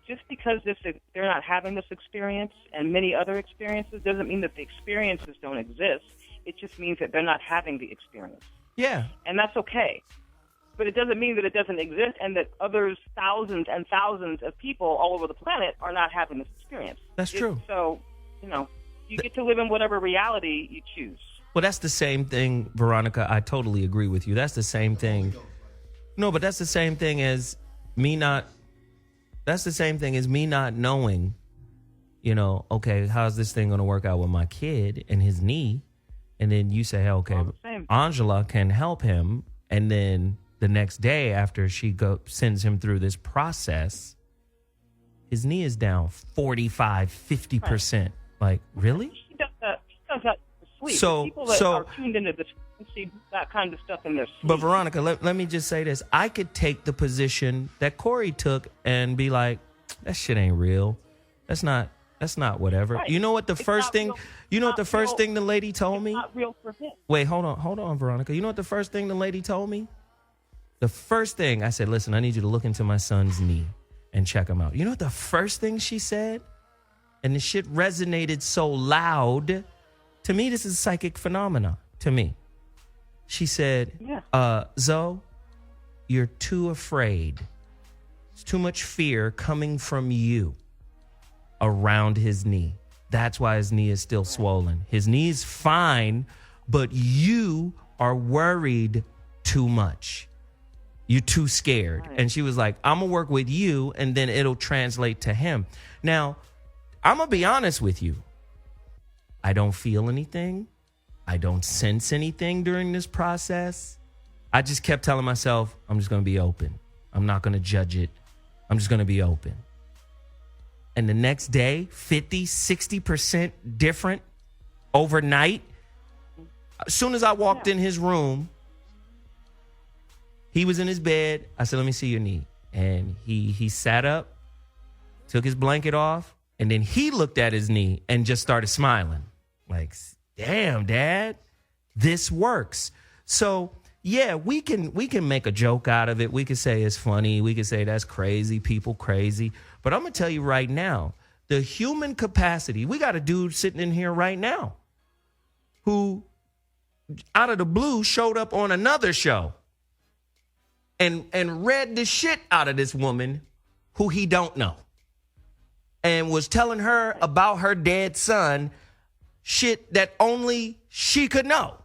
just because they're not having this experience and many other experiences, doesn't mean that the experiences don't exist. It just means that they're not having the experience. Yeah. And that's okay. But it doesn't mean that it doesn't exist and that others, thousands and thousands of people all over the planet are not having this experience. That's true. So, you get to live in whatever reality you choose. Well, that's the same thing, Veronica. I totally agree with you. That's the same thing. No, but that's the same thing as me not. That's the same thing as me not knowing, okay, how's this thing going to work out with my kid and his knee? And then you say, hey, okay, Angela can help him. And then the next day after she sends him through this process, his knee is down 45, 50%. Like, really? She does that to sleep. So- People that so- are tuned into this see that kind of stuff in their sleep. But Veronica, let me just say this. I could take the position that Corey took and be like, that shit ain't real. That's not whatever. Right. You know what the It's first not thing, real. you know what It's the not first real. thing the lady told me? Not real for him. Wait, hold on, Veronica. You know what the first thing the lady told me? The first thing I said, listen, I need you to look into my son's knee and check him out. You know what the first thing she said? And the shit resonated so loud. To me, this is a psychic phenomena. To me. She said, Zoe, you're too afraid. It's too much fear coming from you around his knee. That's why his knee is still swollen. His knee is fine, but you are worried too much. You're too scared. And she was like, I'm going to work with you, and then it'll translate to him. Now, I'm going to be honest with you. I don't feel anything. I don't sense anything during this process. I just kept telling myself, I'm just going to be open. I'm not going to judge it. I'm just going to be open. And the next day, 50, 60% different overnight. As soon as I walked in his room, he was in his bed. I said, let me see your knee. And he sat up, took his blanket off, and then he looked at his knee and just started smiling. Like, damn, Dad, this works. So, yeah, we can make a joke out of it. We could say it's funny. We could say that's crazy, people crazy. But I'm going to tell you right now, the human capacity, we got a dude sitting in here right now who, out of the blue, showed up on another show and read the shit out of this woman who he don't know and was telling her about her dead son shit that only she could know.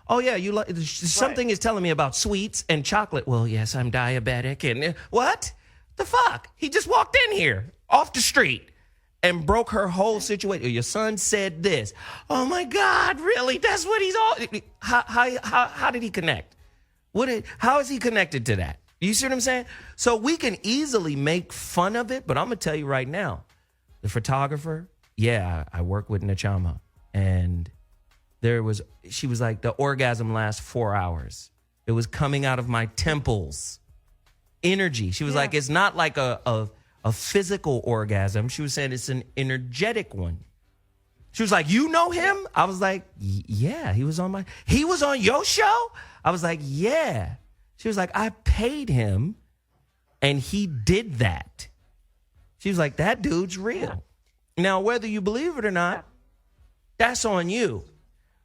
Oh, yeah, you like something is telling me about sweets and chocolate. Well, yes, I'm diabetic. And what? The fuck? He just walked in here off the street and broke her whole situation. Your son said this. Oh, my God, really? That's what he's all. How did he connect? How is he connected to that? You see what I'm saying? So we can easily make fun of it, but I'm going to tell you right now, the photographer, yeah, I work with Nachama. And she was like, the orgasm lasts 4 hours. It was coming out of my temples. Energy. She was like, it's not like a physical orgasm. She was saying it's an energetic one. She was like, you know him? I was like, yeah, he was on your show? I was like, yeah. She was like, I paid him and he did that. She was like, that dude's real. Now, whether you believe it or not, that's on you.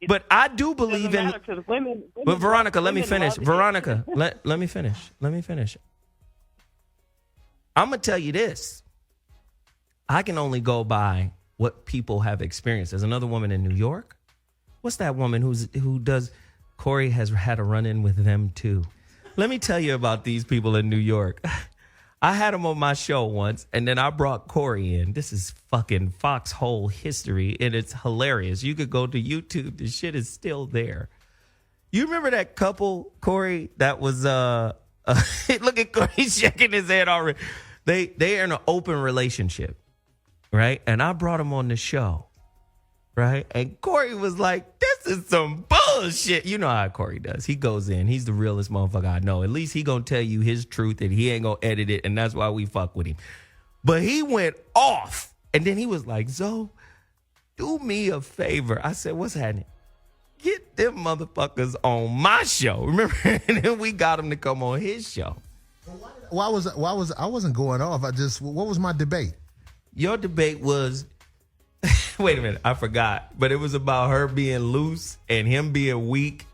But I do believe in. But Veronica, let me finish. Veronica, let me finish. Let me finish. I'm gonna tell you this. I can only go by what people have experienced. There's another woman in New York. What's that woman who does? Corey has had a run-in with them too. Let me tell you about these people in New York. I had them on my show once, and then I brought Corey in. This is fucking foxhole history, and it's hilarious. You could go to YouTube. The shit is still there. You remember that couple, Corey, that was, look at Corey shaking his head already. They're in an open relationship, right? And I brought him on the show, right? And Corey was like, this is some bullshit. You know how Corey does. He goes in. He's the realest motherfucker I know. At least he gonna tell you his truth and he ain't gonna edit it, and that's why we fuck with him. But he went off. And then he was like, Zoe, do me a favor. I said, what's happening? Get them motherfuckers on my show. Remember? And then we got him to come on his show. I wasn't going off. What was my debate? Your debate was, wait a minute, I forgot. But it was about her being loose and him being weak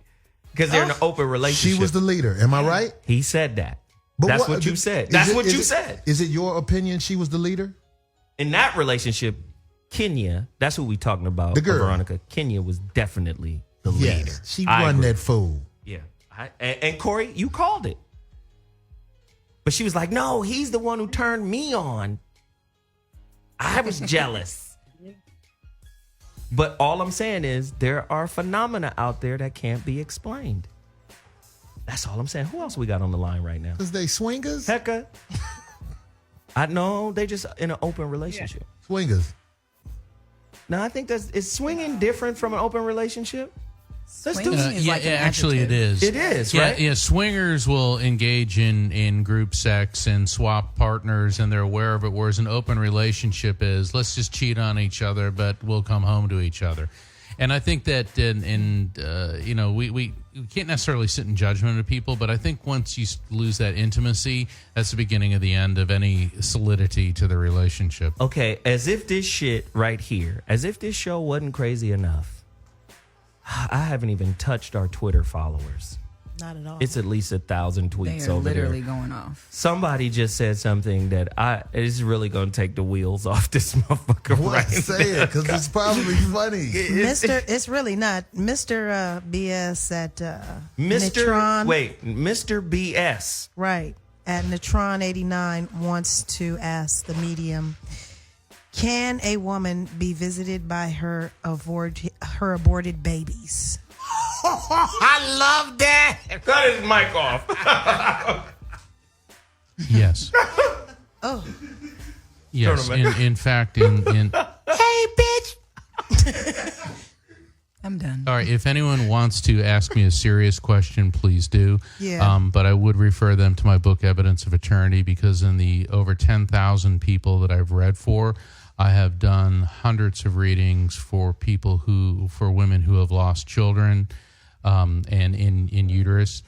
because they're in an open relationship. She was the leader. Am I right? He said that. But that's what you said. That's what you said. Is it your opinion she was the leader? In that relationship, Kenya, that's who we talking about, the girl. Veronica. Kenya was definitely the leader. She won that fool. Yeah. And Corey, you called it. But she was like, no, he's the one who turned me on. I was jealous. But all I'm saying is there are phenomena out there that can't be explained. That's all I'm saying. Who else we got on the line right now? Because they swingers? Hecka. I know they just in an open relationship. Swingers. No, I think is swinging different from an open relationship? Actually, it is. It is, right? Yeah, swingers will engage in group sex and swap partners, and they're aware of it. Whereas an open relationship is, let's just cheat on each other, but we'll come home to each other. And I think that, we can't necessarily sit in judgment of people, but I think once you lose that intimacy, that's the beginning of the end of any solidity to the relationship. Okay, as if this shit right here, as if this show wasn't crazy enough, I haven't even touched our Twitter followers. Not at all. It's at least 1,000 tweets They are over literally there. going off. Somebody just said something that is really going to take the wheels off this motherfucker. What? Say it, because it's probably funny. It's really not. Mr. BS at Netron. Mr. BS. Right. At Netron 89 wants to ask the medium, can a woman be visited by her aborted babies? I love that. Cut his mic off. Yes. Oh. Yes. In fact, in Hey, bitch. I'm done. All right. If anyone wants to ask me a serious question, please do. Yeah. But I would refer them to my book, Evidence of Eternity, because in the over 10,000 people that I've read for, I have done hundreds of readings for women who have lost children, and in uterus.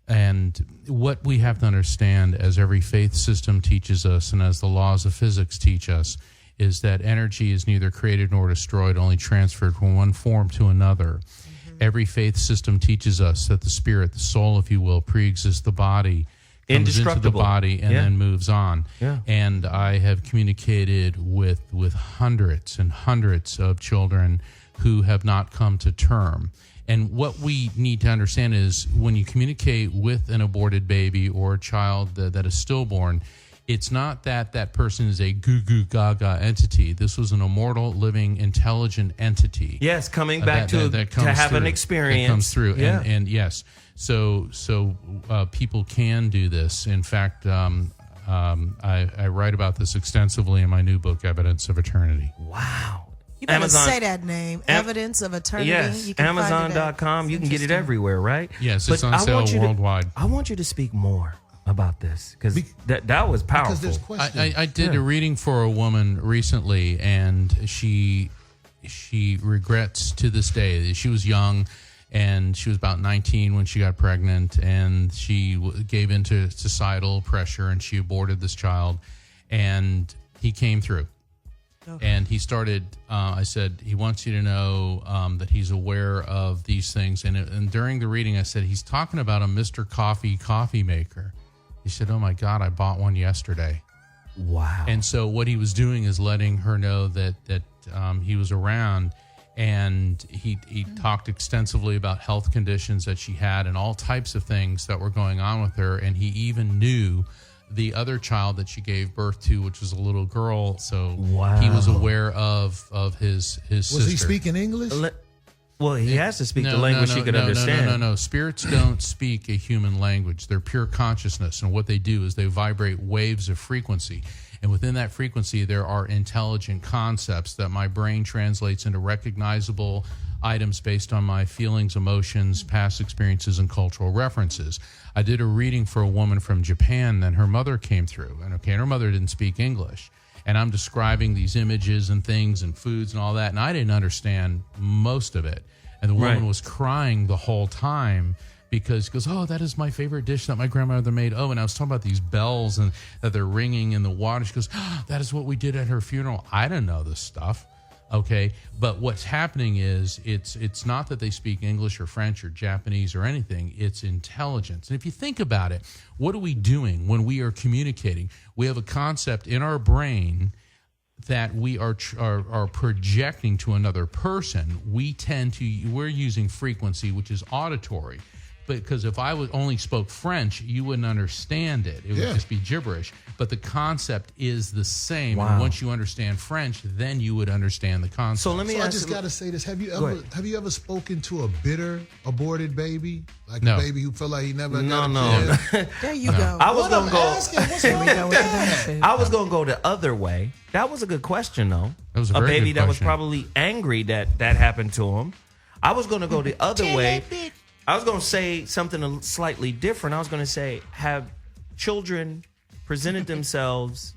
And what we have to understand, as every faith system teaches us, and as the laws of physics teach us, is that energy is neither created nor destroyed, only transferred from one form to another. Mm-hmm. Every faith system teaches us that the spirit, the soul, if you will, pre-exists the body, comes into the body, and then moves on. Yeah. And I have communicated with hundreds and hundreds of children who have not come to term. And what we need to understand is when you communicate with an aborted baby or a child that is stillborn, it's not that that person is a goo-goo gaga entity. This was an immortal, living, intelligent entity. Yes, coming back to have an experience. That comes through. Yeah. And yes, so people can do this. In fact, I write about this extensively in my new book, Evidence of Eternity. Wow. You better say that name, Evidence of Eternity. Yes, Amazon.com. You can get it everywhere, right? Yes, it's on sale worldwide. I want you to speak more about this, because that was powerful. I did a reading for a woman recently, and she regrets to this day that she was young, and she was about 19 when she got pregnant, and she gave into societal pressure, and she aborted this child, and he came through. And he started, I said, he wants you to know that he's aware of these things. And during the reading, I said, he's talking about a Mr. Coffee maker. He said, oh, my God, I bought one yesterday. Wow. And so what he was doing is letting her know that he was around. And he talked extensively about health conditions that she had and all types of things that were going on with her. And he even knew the other child that she gave birth to, which was a little girl. So he was aware of his sister. Was he speaking English? Well, he has to speak the language she could understand. No. Spirits don't speak a human language. They're pure consciousness. And what they do is they vibrate waves of frequency. And within that frequency, there are intelligent concepts that my brain translates into recognizable items based on my feelings, emotions, past experiences, and cultural references. I did a reading for a woman from Japan, and her mother came through. And her mother didn't speak English. And I'm describing these images and things and foods and all that, and I didn't understand most of it. And the woman was crying the whole time because she goes, oh, that is my favorite dish that my grandmother made. Oh, and I was talking about these bells and that they're ringing in the water. She goes, oh, that is what we did at her funeral. I didn't know this stuff. Okay, but what's happening is it's not that they speak English or French or Japanese or anything. It's intelligence. And if you think about it, what are we doing when we are communicating? We have a concept in our brain that we are projecting to another person. We're using frequency, which is auditory, because if I only spoke French, you wouldn't understand it. It would just be gibberish. But the concept is the same. Wow. And once you understand French, then you would understand the concept. So let me I ask just you. got to say this: Have you ever spoken to a bitter aborted baby, like No. a baby who felt like he never got a No. kid? There you go. I was gonna go. What's wrong with that? I was gonna go the other way. That was a good question, though. That was a a very baby good that was question. probably angry that happened to him. I was gonna go the other way. I was gonna say something slightly different. I was gonna say, have children presented themselves,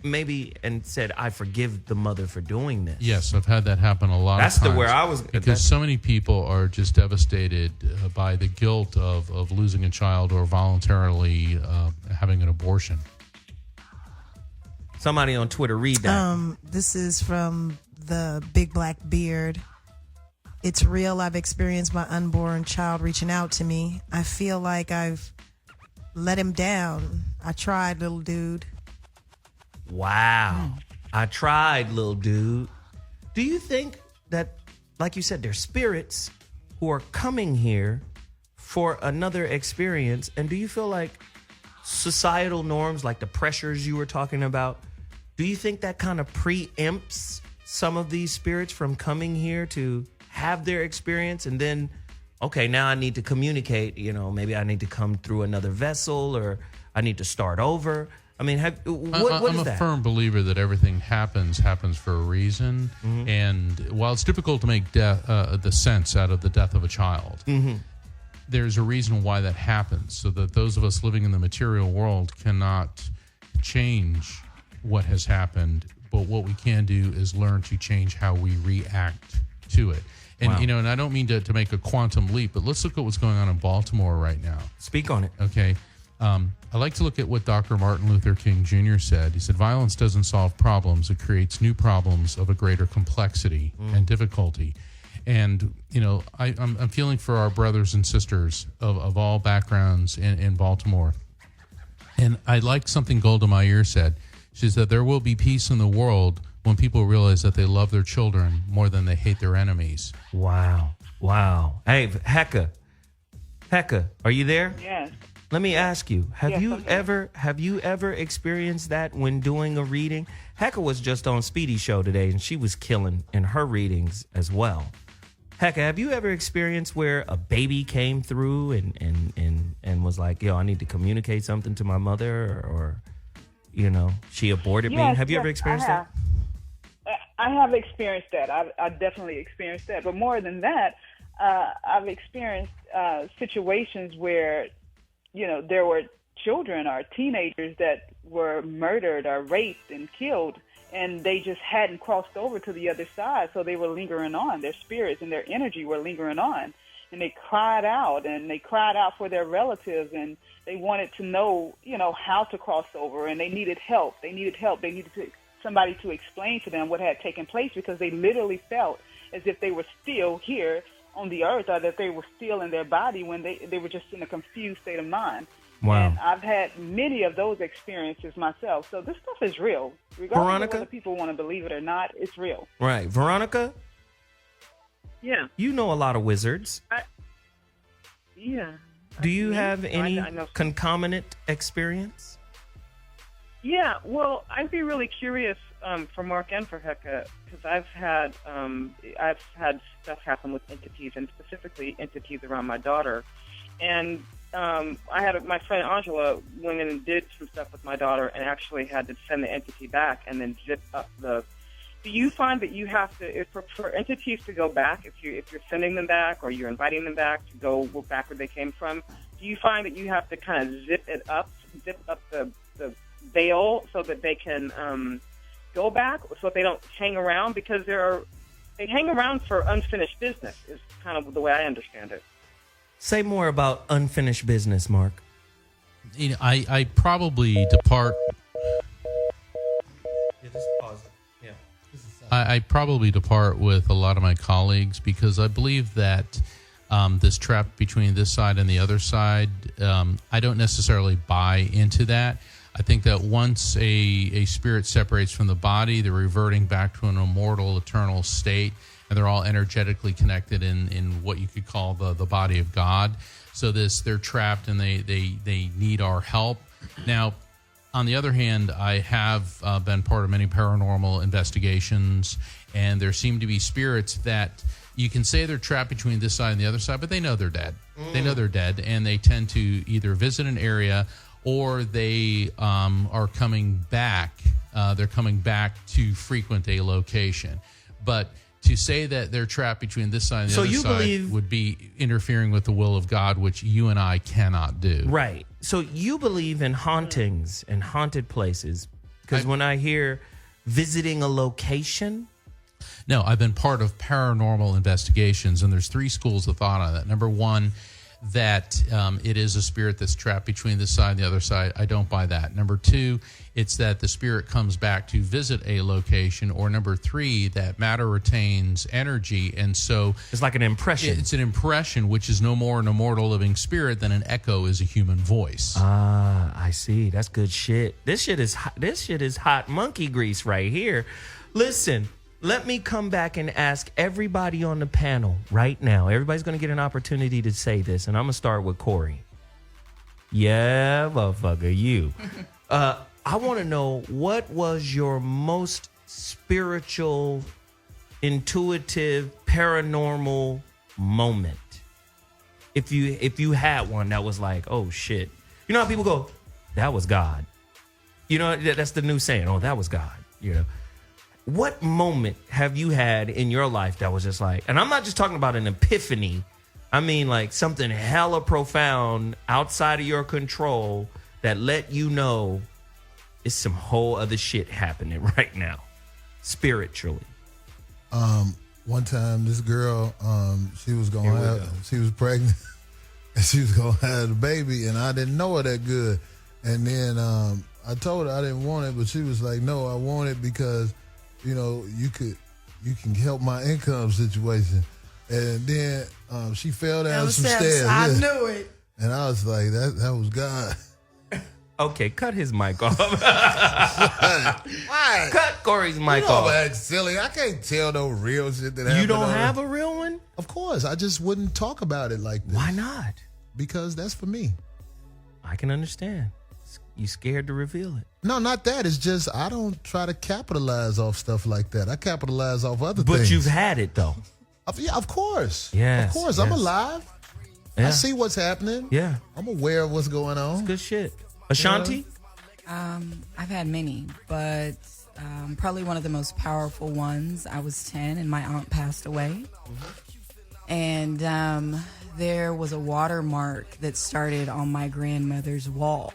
maybe and said, "I forgive the mother for doing this." Yes, I've had that happen a lot That's of times. where I was. Because so many people are just devastated by the guilt of losing a child or voluntarily having an abortion. Somebody on Twitter, read that. This is from the Big Black Beard. It's real. I've experienced my unborn child reaching out to me. I feel like I've let him down. I tried, little dude. Wow. I tried, little dude. Do you think that, like you said, there's spirits who are coming here for another experience? And do you feel like societal norms, like the pressures you were talking about, do you think that kind of preempts some of these spirits from coming here to have their experience and then, okay, now I need to communicate, maybe I need to come through another vessel or I need to start over? I mean, what is that? I'm a firm believer that everything happens for a reason. Mm-hmm. And while it's difficult to make the sense out of the death of a child, Mm-hmm. there's a reason why that happens, so that those of us living in the material world cannot change what has happened. But what we can do is learn to change how we react to it. And, Wow. and I don't mean to make a quantum leap, but let's look at what's going on in Baltimore right now. Speak on it. Okay. I like to look at what Dr. Martin Luther King Jr. said. He said, violence doesn't solve problems. It creates new problems of a greater complexity and difficulty. And, I'm feeling for our brothers and sisters of all backgrounds in Baltimore. And I like something Golda Meir said. She said, there will be peace in the world when people realize that they love their children more than they hate their enemies. Wow. Hey, Hecka, are you there? Yes. Let me ask you, have Yes, you I'm here. ever experienced that when doing a reading? Hecka was just on Speedy's show today and she was killing in her readings as well. Hecka, have you ever experienced where a baby came through and was like, yo, I need to communicate something to my mother or she aborted me? Have you ever experienced that? I have experienced that. I definitely experienced that. But more than that, I've experienced situations where, there were children or teenagers that were murdered or raped and killed, and they just hadn't crossed over to the other side, so they were lingering on. Their spirits and their energy were lingering on. And they cried out for their relatives, and they wanted to know, how to cross over, and they needed help. They needed somebody to explain to them what had taken place, because they literally felt as if they were still here on the earth, or that they were still in their body when they were just in a confused state of mind. Wow. And I've had many of those experiences myself. So this stuff is real. Regardless Veronica? of whether people want to believe it or not, it's real. Right. Veronica, Yeah. you know a lot of wizards. Yeah. Do you have any I know. concomitant experience? Yeah, well, I'd be really curious for Mark and for Hecka, because I've had stuff happen with entities, and specifically entities around my daughter. And I had my friend Angela went in and did some stuff with my daughter, and actually had to send the entity back and then zip up the. Do you find that you have to, for entities to go back, if you're sending them back or you're inviting them back to go back where they came from, do you find that you have to kind of zip up the veil so that they can go back, so that they don't hang around? Because they hang around for unfinished business, is kind of the way I understand it. Say more about unfinished business, Mark. I probably depart. Yeah, just pause it. Yeah. I probably depart with a lot of my colleagues, because I believe that this trap between this side and the other side, I don't necessarily buy into that. I think that once a spirit separates from the body, they're reverting back to an immortal, eternal state, and they're all energetically connected in what you could call the body of God. So they're trapped and they need our help. Now, on the other hand, I have been part of many paranormal investigations, and there seem to be spirits that you can say they're trapped between this side and the other side, but they know they're dead. They know they're dead, and they tend to either visit an area or they are coming back. They're coming back to frequent a location. But to say that they're trapped between this side and the other side would be interfering with the will of God, which you and I cannot do. Right. So you believe in hauntings and haunted places? Because when I hear visiting a location... No, I've been part of paranormal investigations, and there's 3 schools of thought on that. Number one, that it is a spirit that's trapped between this side and the other side. I don't buy that. Number 2, it's that the spirit comes back to visit a location. Or number 3, that matter retains energy, and so it's like an impression. It's an impression, which is no more an immortal living spirit than an echo is a human voice. Ah, I see. That's good shit. This shit is hot monkey grease right here. Listen. Let me come back and ask everybody on the panel right now. Everybody's going to get an opportunity to say this, and I'm going to start with Corey. Yeah, motherfucker, you. I want to know, what was your most spiritual, intuitive, paranormal moment? If you had one that was like, oh, shit. You know how people go, that was God. You know, that's the new saying, oh, that was God, you know. What moment have you had in your life that was just like, and I'm not just talking about an epiphany, I mean like something hella profound outside of your control that let you know it's some whole other shit happening right now, spiritually? One time this girl, she was pregnant and she was gonna have a baby, and I didn't know her that good. And then I told her I didn't want it, but she was like, no, I want it because you know, you can help my income situation. And then she fell down some stairs. I knew it. And I was like, that was God. Okay, cut his mic off. Why? Cut Corey's mic off. That's silly. I can't tell no real shit that happened. You don't have a real one? Of course. I just wouldn't talk about it like this. Why not? Because that's for me. I can understand. You scared to reveal it. No, not that. It's just I don't try to capitalize off stuff like that. I capitalize off other things. But you've had it, though. Yeah, of course. Yes, of course. Yes. I'm alive. Yeah. I see what's happening. Yeah. I'm aware of what's going on. It's good shit. Ashonti? I've had many, but probably one of the most powerful ones, I was 10 and my aunt passed away. Mm-hmm. And there was a watermark that started on my grandmother's wall.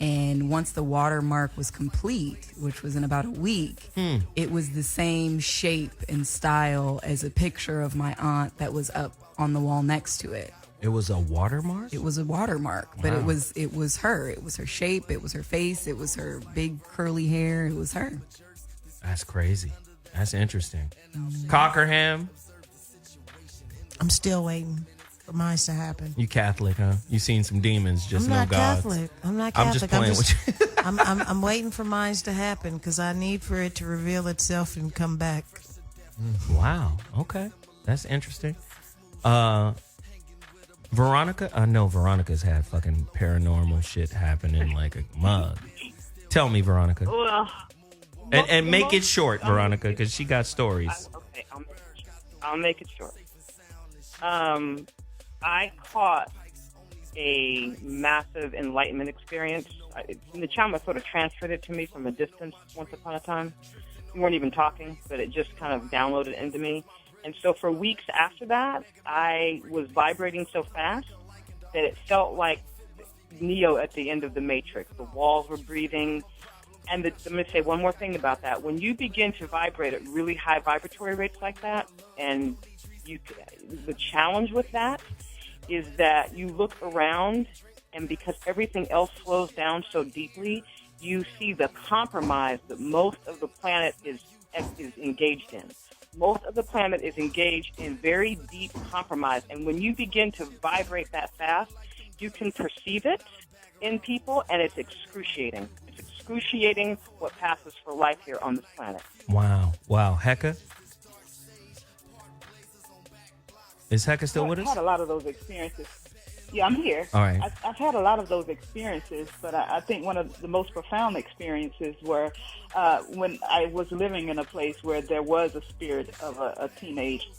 And once the watermark was complete, which was in about a week, it was the same shape and style as a picture of my aunt that was up on the wall next to it. It was a watermark? It was a watermark, but it was her. It was her shape. It was her face. It was her big curly hair. It was her. That's crazy. That's interesting. Cockerham? I'm still waiting for mine to happen. You Catholic, huh? You seen some demons, just no gods. I'm not Catholic. I'm just playing with you. I'm waiting for mine to happen because I need for it to reveal itself and come back. Wow. Okay. That's interesting. Veronica? I know Veronica's had fucking paranormal shit happening like a mug. Tell me, Veronica. Well, and make it short, Veronica, because she got stories. Okay, I'll make it short. I caught a massive enlightenment experience. The channel sort of transferred it to me from a distance once upon a time. We weren't even talking, but it just kind of downloaded into me. And so for weeks after that, I was vibrating so fast that it felt like Neo at the end of the Matrix. The walls were breathing. And let me say one more thing about that. When you begin to vibrate at really high vibratory rates like that, and the challenge with that is that you look around, and because everything else slows down so deeply, you see the compromise that most of the planet is engaged in. Most of the planet is engaged in very deep compromise, and when you begin to vibrate that fast, you can perceive it in people, and it's excruciating. excruciating what passes for life here on this planet. Wow. Hecka? Is Hecka still with I've us? had a lot of those experiences. Yeah, I'm here. All right. I've had a lot of those experiences, but I think one of the most profound experiences were when I was living in a place where there was a spirit of a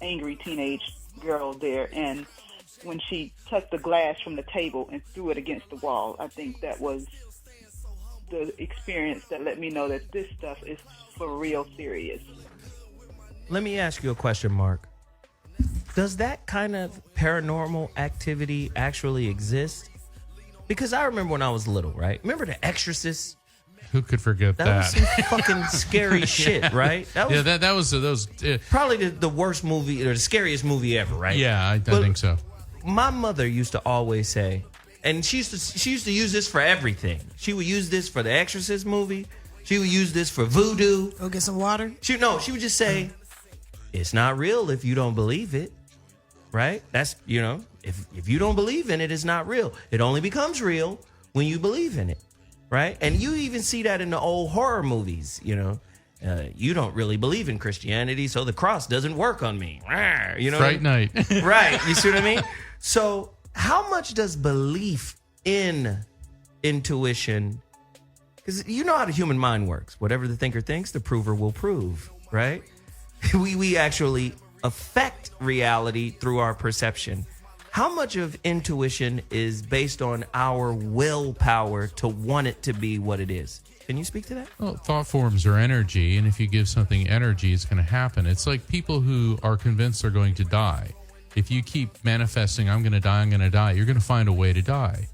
angry teenage girl there, and when she took the glass from the table and threw it against the wall, I think that was the experience that let me know that this stuff is for real serious. Let me ask you a question, Mark. Does that kind of paranormal activity actually exist? Because I remember when I was little, right? Remember The Exorcist? Who could forget that? That was some fucking scary shit, right? That was, probably the worst movie or the scariest movie ever, right? Yeah, I think so. My mother used to always say, and she used to use this for everything. She would use this for the Exorcist movie. She would use this for voodoo. Go get some water. She would just say, "It's not real if you don't believe it." Right? That's, if you don't believe in it, it's not real. It only becomes real when you believe in it. Right? And you even see that in the old horror movies, you don't really believe in Christianity, so the cross doesn't work on me. Fright night. Right. You see what I mean? So how much does belief in intuition, because you know how the human mind works. Whatever the thinker thinks, the prover will prove, right? We actually affect reality through our perception. How much of intuition is based on our willpower to want it to be what it is? Can you speak to that? Well, thought forms are energy, and if you give something energy, it's going to happen. It's like people who are convinced they're going to die. If you keep manifesting, I'm going to die, you're going to find a way to die.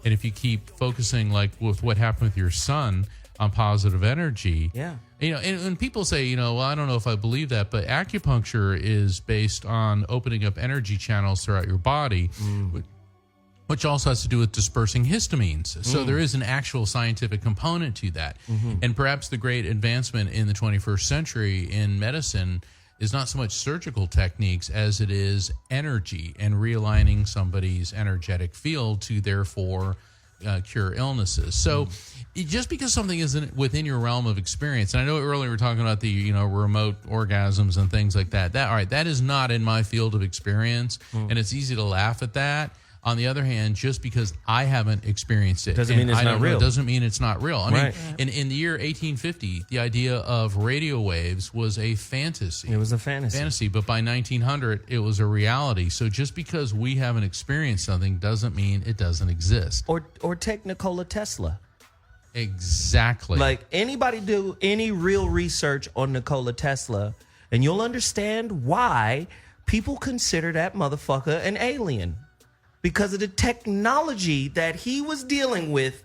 And if you keep focusing, like with what happened with your son, on positive energy. Yeah. And people say, well, I don't know if I believe that, but acupuncture is based on opening up energy channels throughout your body, which also has to do with dispersing histamines. So there is an actual scientific component to that. And perhaps the great advancement in the 21st century in medicine is not so much surgical techniques as it is energy and realigning somebody's energetic field to therefore cure illnesses. So just because something isn't within your realm of experience, and I know earlier we were talking about the remote orgasms and things like that. That is not in my field of experience, and it's easy to laugh at that. On the other hand, just because I haven't experienced it doesn't mean it's not real. Doesn't mean it's not real. I Right. mean, in the year 1850, the idea of radio waves was a fantasy. It was a fantasy. But by 1900, it was a reality. So just because we haven't experienced something doesn't mean it doesn't exist. Or take Nikola Tesla. Exactly. Like, anybody do any real research on Nikola Tesla, and you'll understand why people consider that motherfucker an alien. Because of the technology that he was dealing with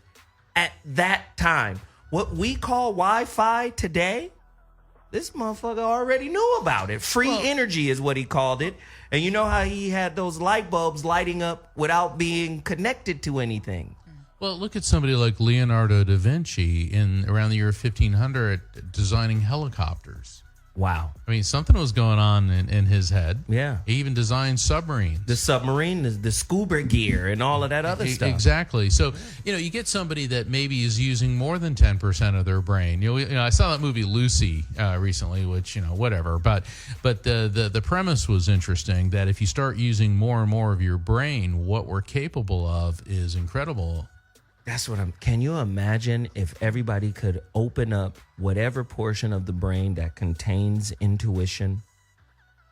at that time. What we call Wi-Fi today, this motherfucker already knew about it. Free energy is what he called it. And you know how he had those light bulbs lighting up without being connected to anything. Well, look at somebody like Leonardo da Vinci around the year 1500 designing helicopters. Wow. I mean, something was going on in his head. Yeah. He even designed submarines. The submarine, the scuba gear, and all of that other stuff. Exactly. So, you get somebody that maybe is using more than 10% of their brain. I saw that movie Lucy recently, which, whatever. But the premise was interesting, that if you start using more and more of your brain, what we're capable of is incredible. That's what can you imagine if everybody could open up whatever portion of the brain that contains intuition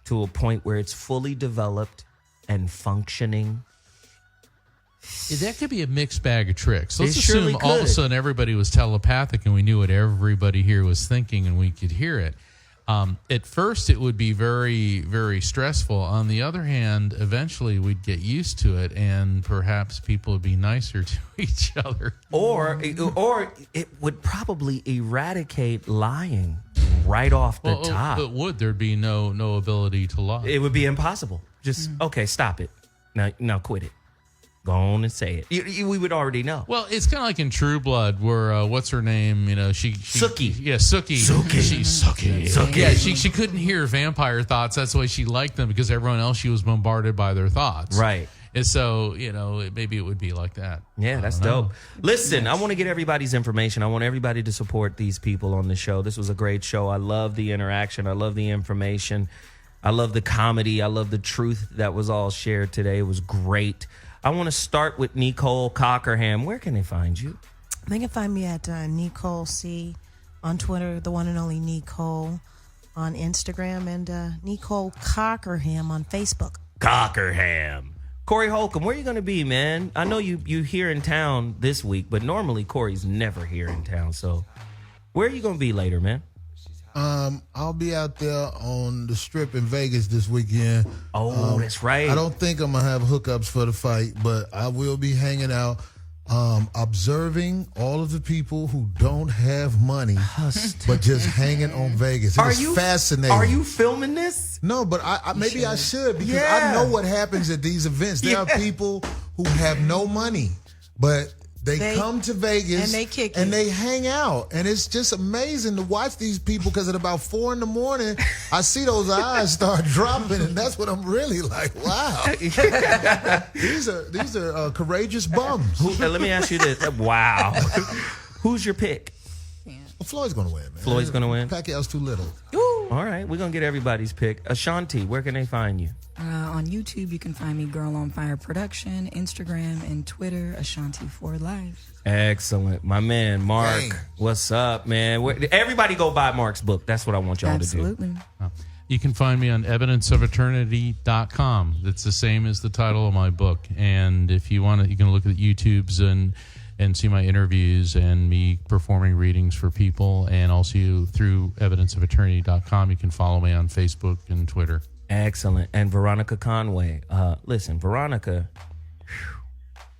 to a point where it's fully developed and functioning? That could be a mixed bag of tricks. Let's surely assume all of a sudden everybody was telepathic and we knew what everybody here was thinking and we could hear it. At first, it would be very, very stressful. On the other hand, eventually we'd get used to it, and perhaps people would be nicer to each other. Or it would probably eradicate lying right off the top. But would there be no ability to lie? It would be impossible. Just okay, stop it. Now quit it. Go on and say it. We would already know. Well, it's kind of like in True Blood, where what's her name? She Sookie. Yeah, Sookie. She's Sookie. Yeah, she couldn't hear vampire thoughts. That's why she liked them, because everyone else, she was bombarded by their thoughts. Right. And so, maybe it would be like that. Yeah, that's dope. Listen, I want to get everybody's information. I want everybody to support these people on the show. This was a great show. I love the interaction. I love the information. I love the comedy. I love the truth that was all shared today. It was great. I want to start with Neecole Cockerham. Where can they find you? They can find me at Neecole C on Twitter, the one and only Neecole on Instagram, and Neecole Cockerham on Facebook. Cockerham. Corey Holcomb, where are you going to be, man? I know you here in town this week, but normally Corey's never here in town. So where are you going to be later, man? I'll be out there on the Strip in Vegas this weekend. Oh, that's right. I don't think I'm going to have hookups for the fight, but I will be hanging out, observing all of the people who don't have money, but just hanging on Vegas. It's fascinating. Are you filming this? No, but maybe I should, because I know what happens at these events. There are people who have no money, but they come to Vegas and they kick and it. they hang out. And it's just amazing to watch these people, because at about 4 a.m, I see those eyes start dropping, and that's what I'm really like, wow. These are courageous bums. Let me ask you this. Wow. Who's your pick? Well, Floyd's going to win, man. Floyd's going to win? Pacquiao's too little. All right, we're going to get everybody's pick. Ashonti, where can they find you? On YouTube, you can find me, Girl on Fire Production, Instagram and Twitter, Ashonti Ford Live. Excellent. My man, Mark. Dang. What's up, man? Everybody go buy Mark's book. That's what I want y'all Absolutely. to do. You can find me on evidenceofeternity.com. That's the same as the title of my book. And if you want to, you can look at YouTube's and see my interviews and me performing readings for people. And also through evidenceofeternity.com, you can follow me on Facebook and Twitter. Excellent. And Veronica Conway. Listen, Veronica,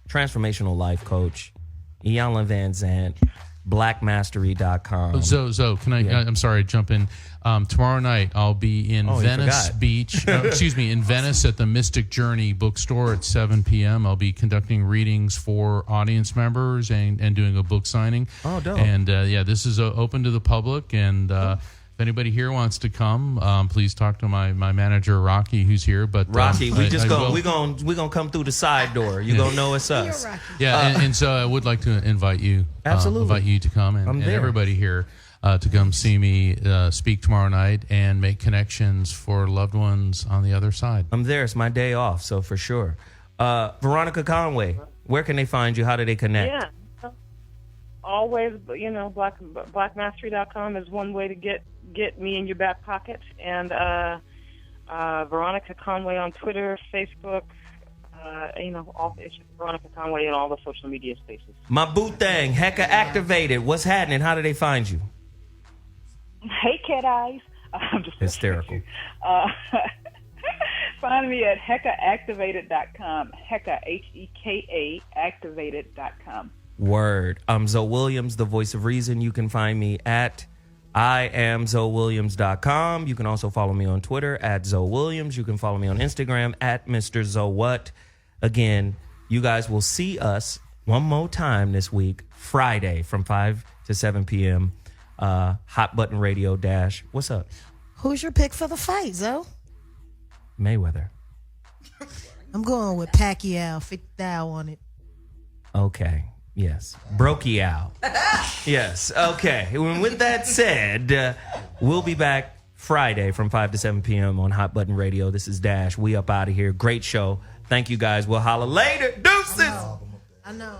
transformational life coach, Iyanla Van Zant, blackmastery.com. So can I, I'm sorry, jump in. Tomorrow night, I'll be in Venice Beach, in Venice at the Mystic Journey bookstore at 7 p.m. I'll be conducting readings for audience members and doing a book signing. Oh, dope. And this is open to the public. And if anybody here wants to come, please talk to my manager, Rocky, who's here. But Rocky, we're gonna come through the side door. You're gonna know it's us. Yeah, and so I would like to invite you. Absolutely. Invite you to come and everybody here to come see me speak tomorrow night and make connections for loved ones on the other side. I'm there. It's my day off, so for sure. Veronica Conway, where can they find you? How do they connect? Yeah. Always, blackmastery.com is one way to get me in your back pocket. And Veronica Conway on Twitter, Facebook, it's Veronica Conway in all the social media spaces. My boo thing, Hecka Activated. What's happening? How do they find you? Hey, Cat Eyes. I'm just hysterical. Find me at HeckaActivated.com. Hecka, Heka, activated.com. Word. I'm Zoe Williams, the voice of reason. You can find me at IamZoeWilliams.com. You can also follow me on Twitter at Zoe Williams. You can follow me on Instagram at Mr. Zoewhat. Again, you guys will see us one more time this week, Friday from 5 to 7 p.m. Hot Button Radio Dash. What's up? Who's your pick for the fight, Zoe? Mayweather. I'm going with Pacquiao. 50 on it. Okay. Yes. Brokey-ow. Yes. Okay. And with that said, we'll be back Friday from 5 to 7 p.m. on Hot Button Radio. This is Dash. We up out of here. Great show. Thank you guys. We'll holler later. Deuces. I know.